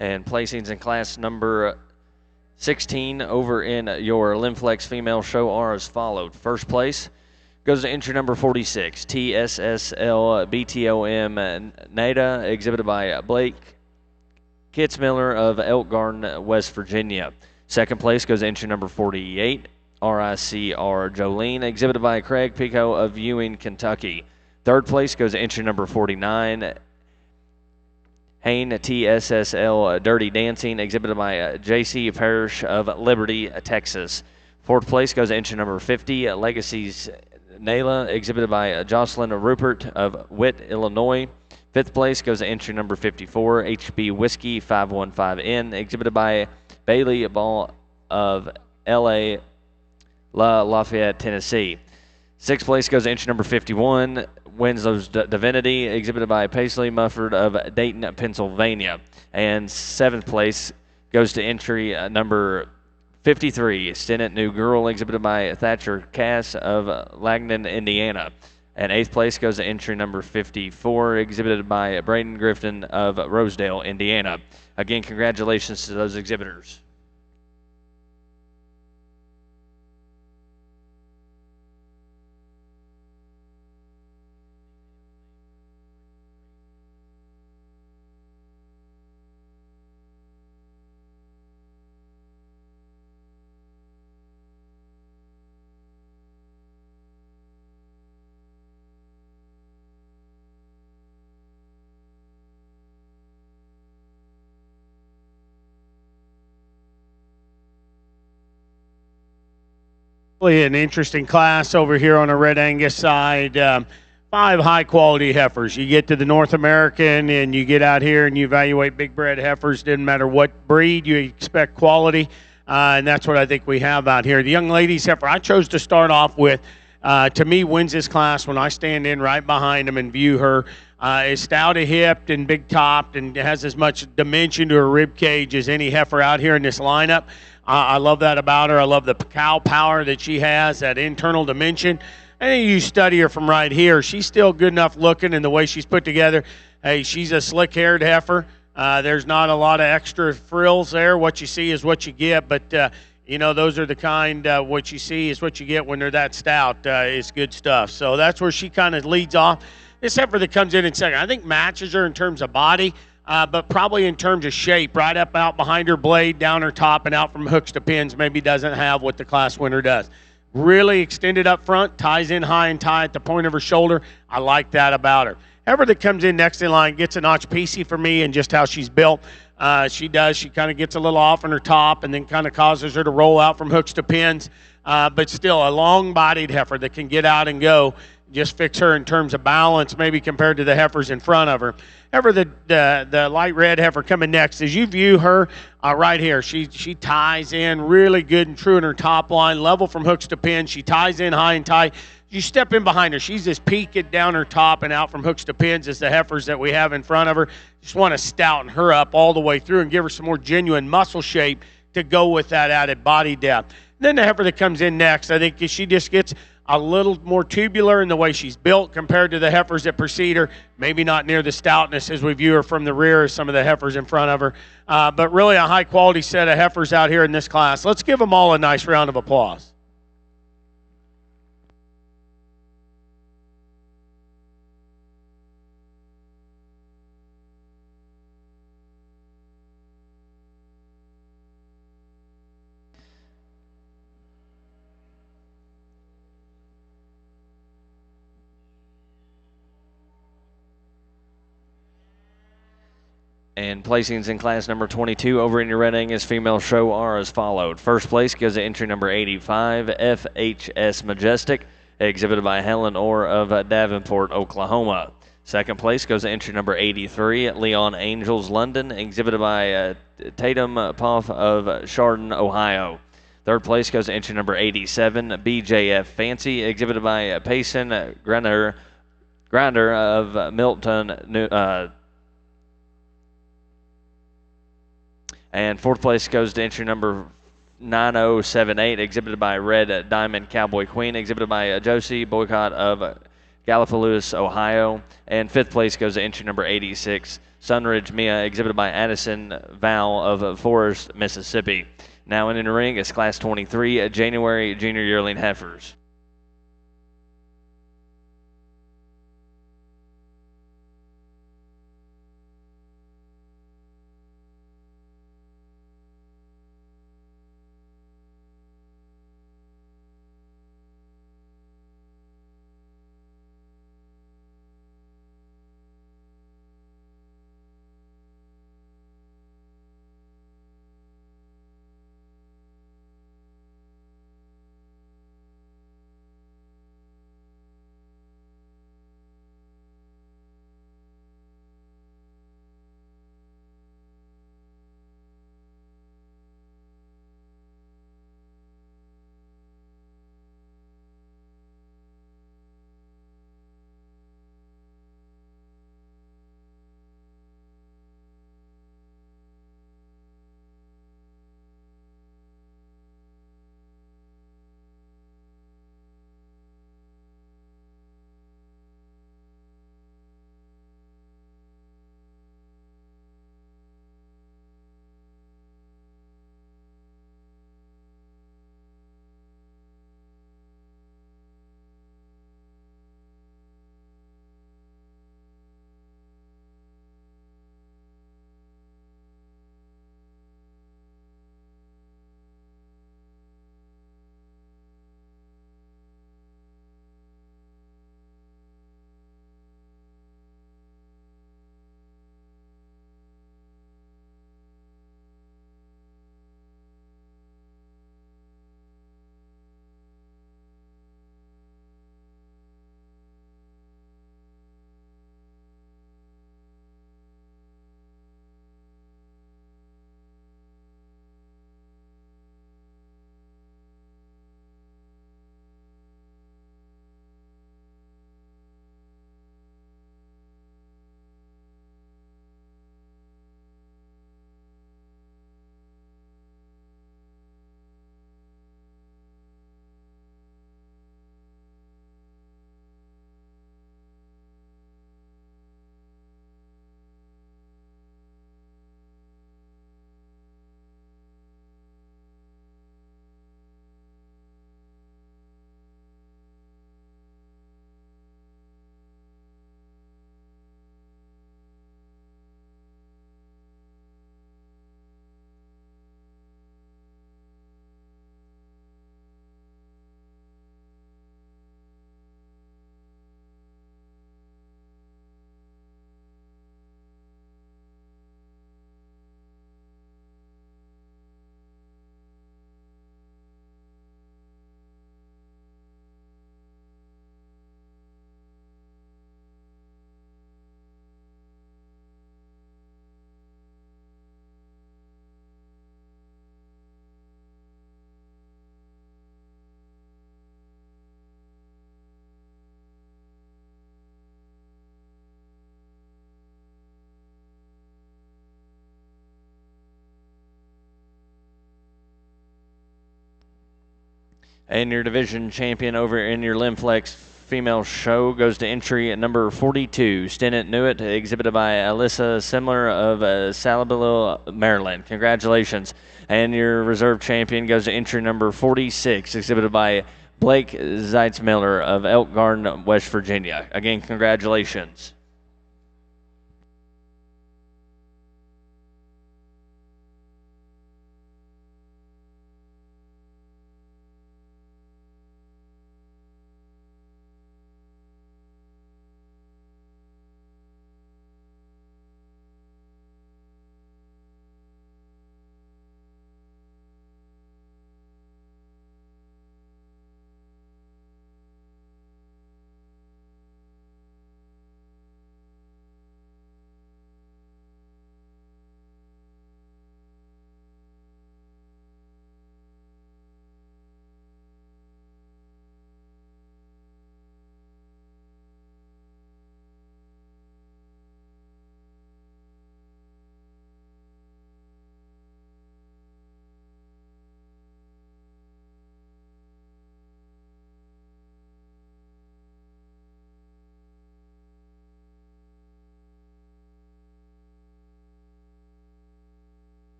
And placings in class number 16 over in your Lim-flex female show are as followed. First place goes to entry number 46, TSSL BTOM NAILE, exhibited by Blake Kitzmiller of Elk Garden, West Virginia. Second place goes to entry number 48, RICR Jolene, exhibited by Craig Pico of Ewing, Kentucky. Third place goes to entry number 49, Hain TSSL Dirty Dancing, exhibited by J.C. Parrish of Liberty, Texas. Fourth place goes to entry number 50, Legacy's NAILE, exhibited by Jocelyn Rupert of Witt, Illinois. Fifth place goes to entry number 54, HB Whiskey 515N, exhibited by Bailey Ball of L.A. Lafayette, Tennessee. Sixth place goes to entry number 51, Winslow's Divinity, exhibited by Paisley Mufford of Dayton, Pennsylvania. And seventh place goes to entry number 53, Stennett New Girl, exhibited by Thatcher Cass of Langdon, Indiana. And eighth place goes to entry number 54, exhibited by Braden Griffin of Rosedale, Indiana. Again, congratulations to those exhibitors.
An interesting class over here on the Red Angus side. 5 high-quality heifers. You get to the North American and you get out here and you evaluate big bred heifers. Didn't matter what breed, you expect quality, and that's what I think we have out here. The young ladies heifer I chose to start off with, to me, wins this class when I stand in right behind them and view her. Is stout-hipped and big-topped and has as much dimension to her rib cage as any heifer out here in this lineup. I love that about her. I love the cow power that she has, that internal dimension. And then you study her from right here. She's still good enough looking in the way she's put together. Hey, she's a slick-haired heifer. There's not a lot of extra frills there. What you see is what you get. But, you know, those are the kind, what you see is what you get when they're that stout. It's good stuff. So that's where she kind of leads off. This heifer that comes in second, I think matches her in terms of body. But probably in terms of shape, right up out behind her blade, down her top, and out from hooks to pins, maybe doesn't have what the class winner does. Really extended up front, ties in high and tight at the point of her shoulder. I like that about her. Heifer that comes in next in line gets a notch piecey for me and just how she's built. She kind of gets a little off on her top and then kind of causes her to roll out from hooks to pins. But still a long-bodied heifer that can get out and go. Just fix her in terms of balance, maybe compared to the heifers in front of her. Heifer, the light red heifer coming next, as you view her right here, she ties in really good and true in her top line, level from hooks to pins. She ties in high and tight. You step in behind her, she's as peaked down her top and out from hooks to pins as the heifers that we have in front of her. Just want to stouten her up all the way through and give her some more genuine muscle shape to go with that added body depth. Then the heifer that comes in next, I think she just gets a little more tubular in the way she's built compared to the heifers that precede her. Maybe not near the stoutness as we view her from the rear as some of the heifers in front of her. But really a high-quality set of heifers out here in this class. Let's give them all a nice round of applause.
And placings in class number 22 over in your Red Angus female show are as followed. First place goes to entry number 85, FHS Majestic, exhibited by Helen Orr of Davenport, Oklahoma. Second place goes to entry number 83, Leon Angels London, exhibited by Tatum Poff of Chardon, Ohio. Third place goes to entry number 87, BJF Fancy, exhibited by Payson Grinder of Milton, and fourth place goes to entry number 9078, exhibited by Red Diamond Cowboy Queen, exhibited by Josie Boycott of Gallipolis, Ohio. And 5th place goes to entry number 86, Sunridge Mia, exhibited by Addison Val of Forest, Mississippi. Now in the ring is Class 23 January Junior Yearling Heifers. And your division champion over in your Lim-flex female show goes to entry at number 42, Stennett Newitt, exhibited by Alyssa Simler of Salabillo, Maryland. Congratulations. And your reserve champion goes to entry number 46, exhibited by Blake Zeitzmiller of Elk Garden, West Virginia. Again, congratulations.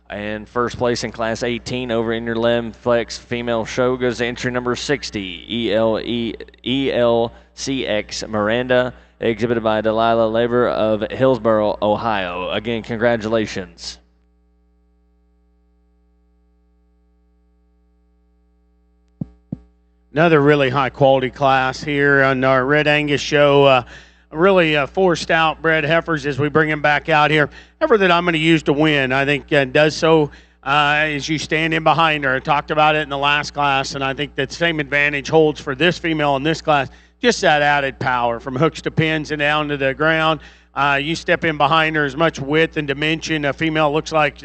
And first place in Class 18 over in your Lim-flex female show goes to entry number 60, ELCX Miranda, exhibited by Delilah Labor of Hillsboro, Ohio. Again, congratulations.
Another really high-quality class here on our Red Angus show. Really four stout bred heifers as we bring them back out here. Heifer that I'm going to use to win, I think does so as you stand in behind her. I talked about it in the last class, and I think that same advantage holds for this female in this class. Just that added power from hooks to pins and down to the ground. You step in behind her, as much width and dimension. A female looks like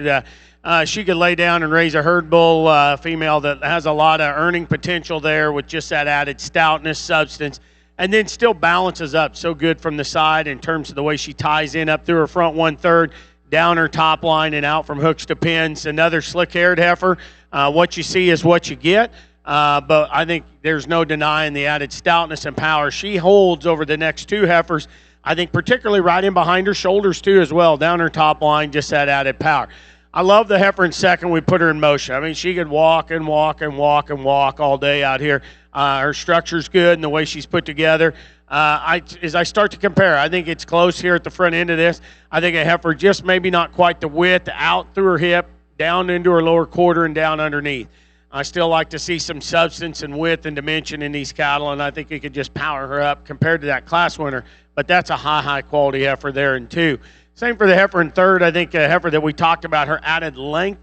she could lay down and raise a herd bull. Female that has a lot of earning potential there with just that added stoutness, substance, and then still balances up so good from the side in terms of the way she ties in up through her front 1/3, down her top line and out from hooks to pins. Another slick-haired heifer. What you see is what you get. But I think there's no denying the added stoutness and power she holds over the next two heifers. I think particularly right in behind her shoulders too as well, down her top line, just that added power. I love the heifer in second. We put her in motion. I mean, she could walk and walk and walk and walk all day out here. Her structure's good and the way she's put together. As I start to compare, I think it's close here at the front end of this. I think a heifer just maybe not quite the width out through her hip, down into her lower quarter and down underneath. I still like to see some substance and width and dimension in these cattle, and I think it could just power her up compared to that class winner. But that's a high quality heifer there in two. Same for the heifer in third. I think a heifer that we talked about, her added length,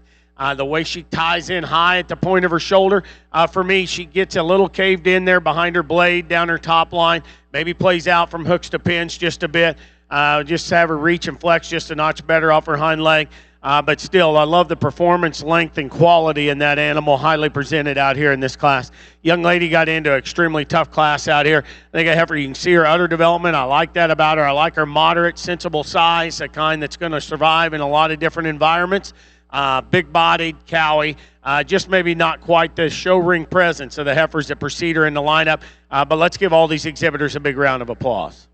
the way she ties in high at the point of her shoulder. For me, she gets a little caved in there behind her blade, down her top line, maybe plays out from hooks to pins just a bit. Just have her reach and flex just a notch better off her hind leg. But still, I love the performance, length, and quality in that animal, highly presented out here in this class. Young lady got into an extremely tough class out here. I think a heifer, you can see her udder development. I like that about her. I like her moderate, sensible size, a kind that's going to survive in a lot of different environments. Big-bodied, cowy, just maybe not quite the show ring presence of the heifers that precede her in the lineup. But let's give all these exhibitors a big round of applause.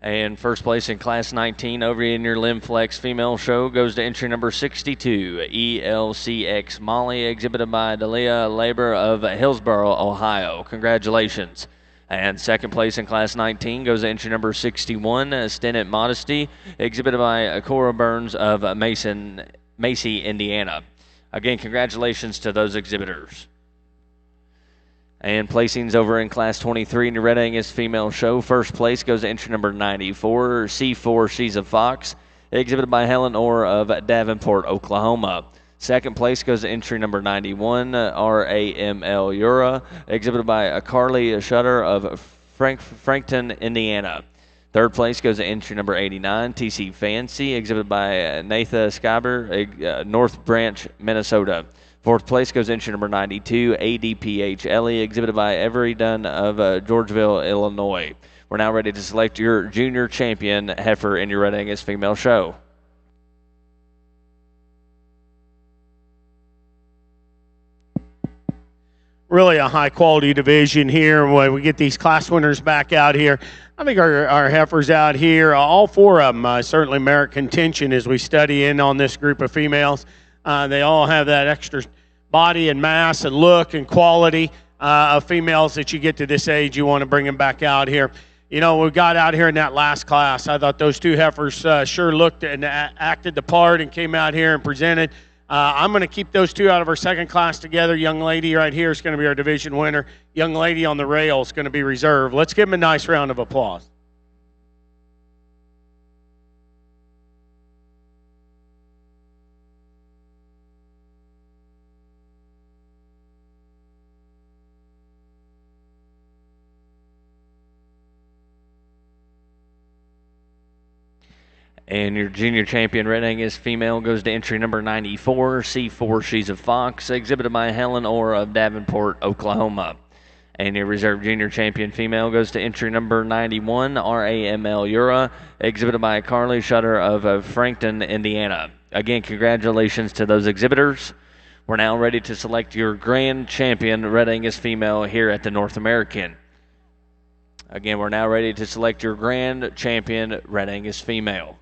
And first place in Class 19 over in your Lim-flex female show goes to entry number 62, ELCX Molly, exhibited by Delilah Labor of Hillsboro, Ohio. Congratulations. And second place in Class 19 goes to entry number 61, Stennet Modesty, exhibited by Cora Burns of Macy, Indiana. Again, congratulations to those exhibitors. And placings over in Class 23 in the Red Angus female show. First place goes to entry number 94, C4 She's a Fox, exhibited by Helen Orr of Davenport, Oklahoma. Second place goes to entry number 91, RAML Ura, exhibited by Carly Shutter of Frankton, Indiana. Third place goes to entry number 89, TC Fancy, exhibited by Nathan Skyber, North Branch, Minnesota. Fourth place goes entry number 92, ADPH Ellie, exhibited by Every Dunn of Georgeville, Illinois. We're now ready to select your junior champion heifer in your Red Angus female show.
Really a high-quality division here. When we get these class winners back out here, I think our heifers out here, all four of them certainly merit contention as we study in on this group of females. They all have that extra body and mass and look and quality of females that you get to this age. You want to bring them back out here. You know, we got out here in that last class. I thought those two heifers sure looked and acted the part and came out here and presented. I'm going to keep those two out of our second class together. Young lady right here is going to be our division winner. Young lady on the rail is going to be reserved. Let's give them a nice round of applause.
And your junior champion Red Angus female goes to entry number 94, C4 She's a Fox, exhibited by Helen Orr of Davenport, Oklahoma. And your reserve junior champion female goes to entry number 91, RAML Ura, exhibited by Carly Shutter of Frankton, Indiana. Again, congratulations to those exhibitors. We're now ready to select your grand champion Red Angus female here at the North American. Again, we're now ready to select your grand champion Red Angus female.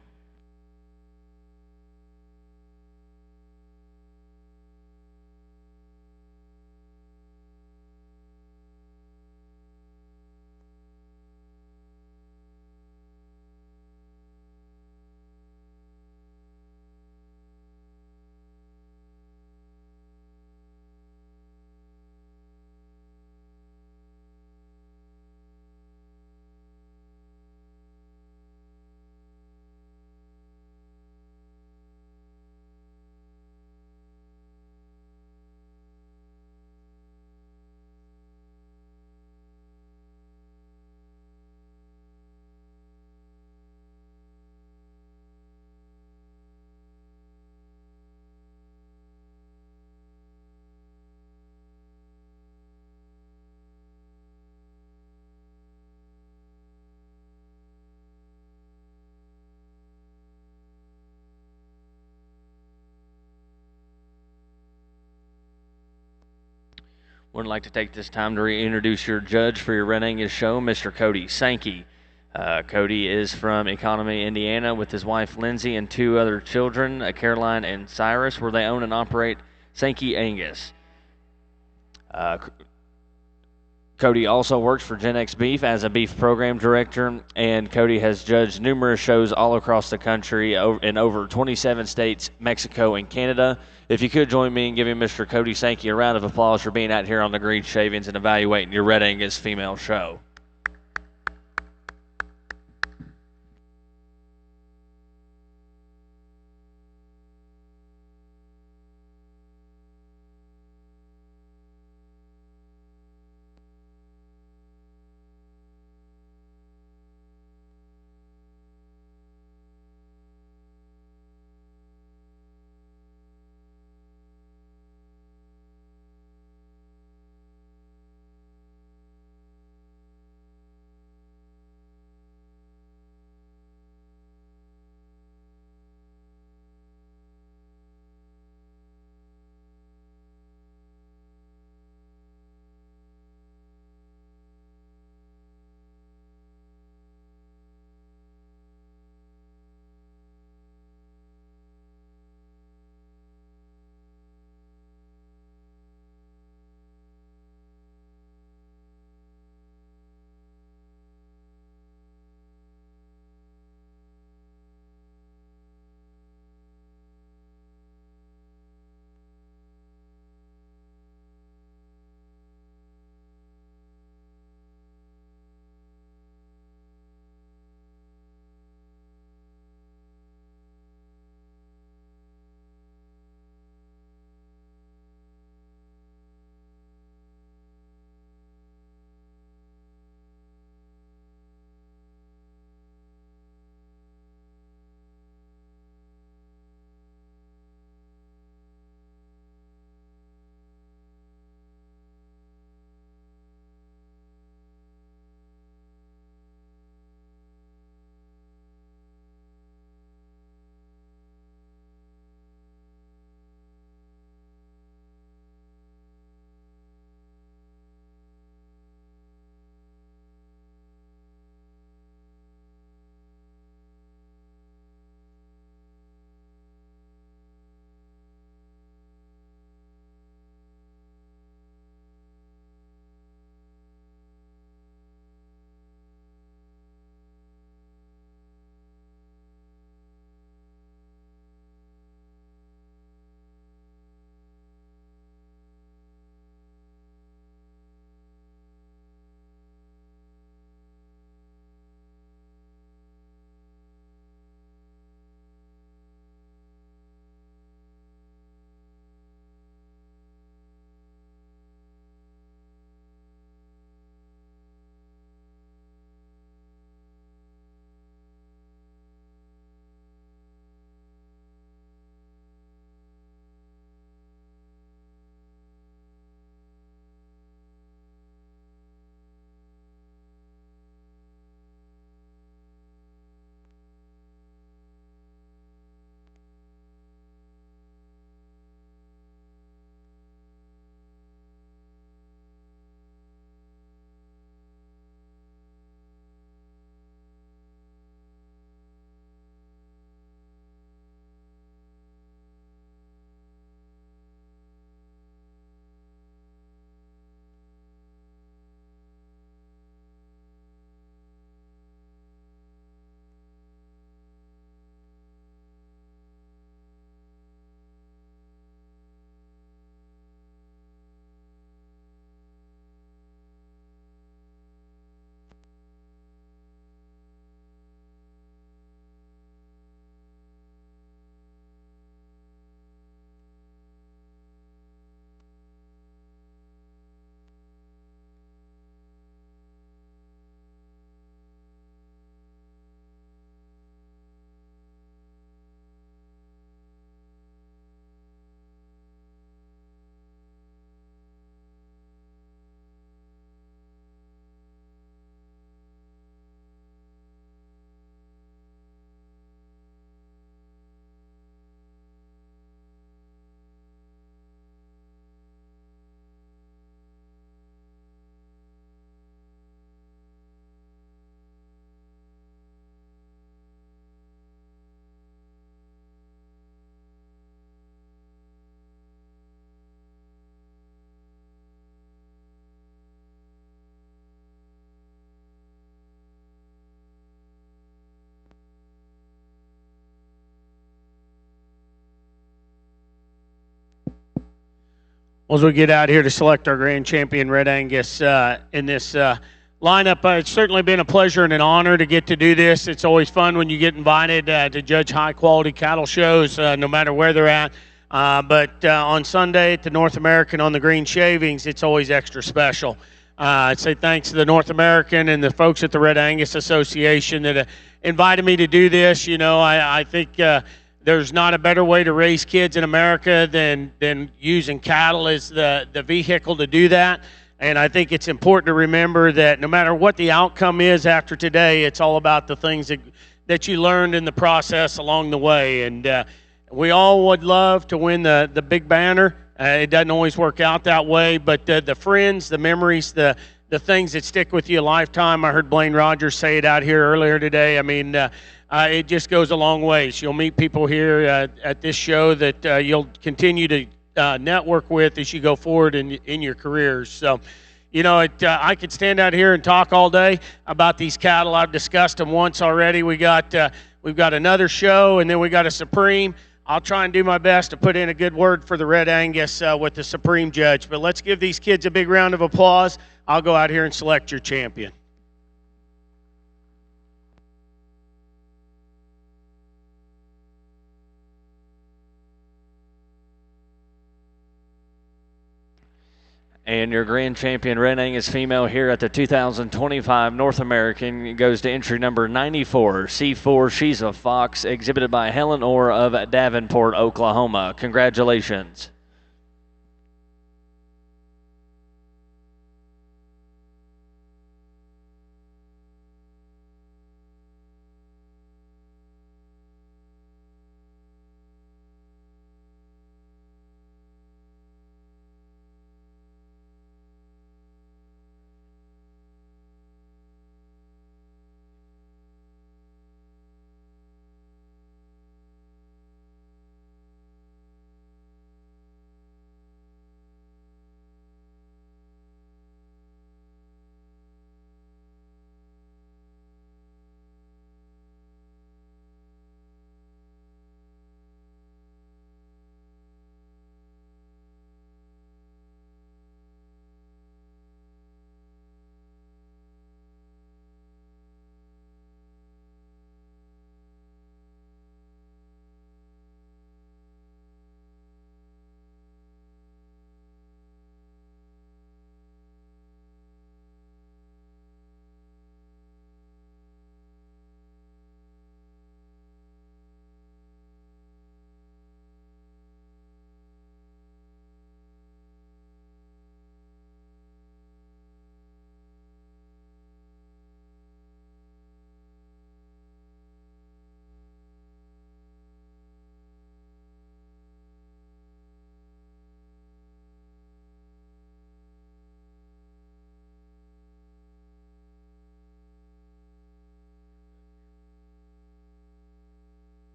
Would like to take this time to reintroduce your judge for your Red Angus show, Mr. Cody Sankey. Cody is from Economy, Indiana, with his wife Lindsay and two other children, Caroline and Cyrus, where they own and operate Sankey Angus. Cody also works for Gen X Beef as a beef program director, and Cody has judged numerous shows all across the country in over 27 states, Mexico, and Canada. If you could join me in giving Mr. Cody Sankey a round of applause for being out here on the Green Shavings and evaluating your Red Angus female show.
As we get out here to select our grand champion Red Angus in this lineup, it's certainly been a pleasure and an honor to get to do this. It's always fun when you get invited to judge high-quality cattle shows, no matter where they're at. But on Sunday at the North American on the Green Shavings, it's always extra special. I'd say thanks to the North American and the folks at the Red Angus Association that invited me to do this. You know, I think there's not a better way to raise kids in America than using cattle as the vehicle to do that. And I think it's important to remember that no matter what the outcome is after today, it's all about the things that you learned in the process along the way. And we all would love to win the big banner. It doesn't always work out that way, but the friends, the memories, the things that stick with you a lifetime. I heard Blaine Rogers say it out here earlier today. I mean, it just goes a long ways. You'll meet people here at this show that you'll continue to network with as you go forward in your careers. So, you know, I could stand out here and talk all day about these cattle. I've discussed them once already. We've got another show, and then we got a Supreme. I'll try and do my best to put in a good word for the Red Angus with the Supreme Judge. But let's give these kids a big round of applause. I'll go out here and select your champion.
And your grand champion Red Angus female here at the 2025 North American goes to entry number 94, C4 She's a Fox, exhibited by Helen Orr of Davenport, Oklahoma. Congratulations.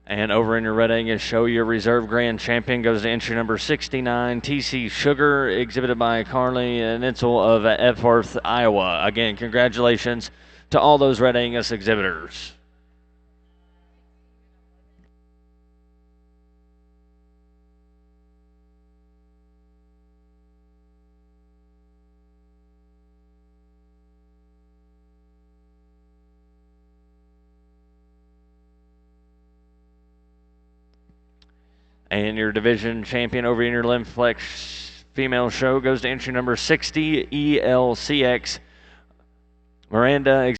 And over in your Red Angus show, your reserve grand champion goes to entry number 69, TC Sugar, exhibited by Carly Nitzel of Epworth, Iowa. Again, congratulations to all those Red Angus exhibitors. And your division champion over in your Lim-flex female show goes to entry number 60, ELCX, Miranda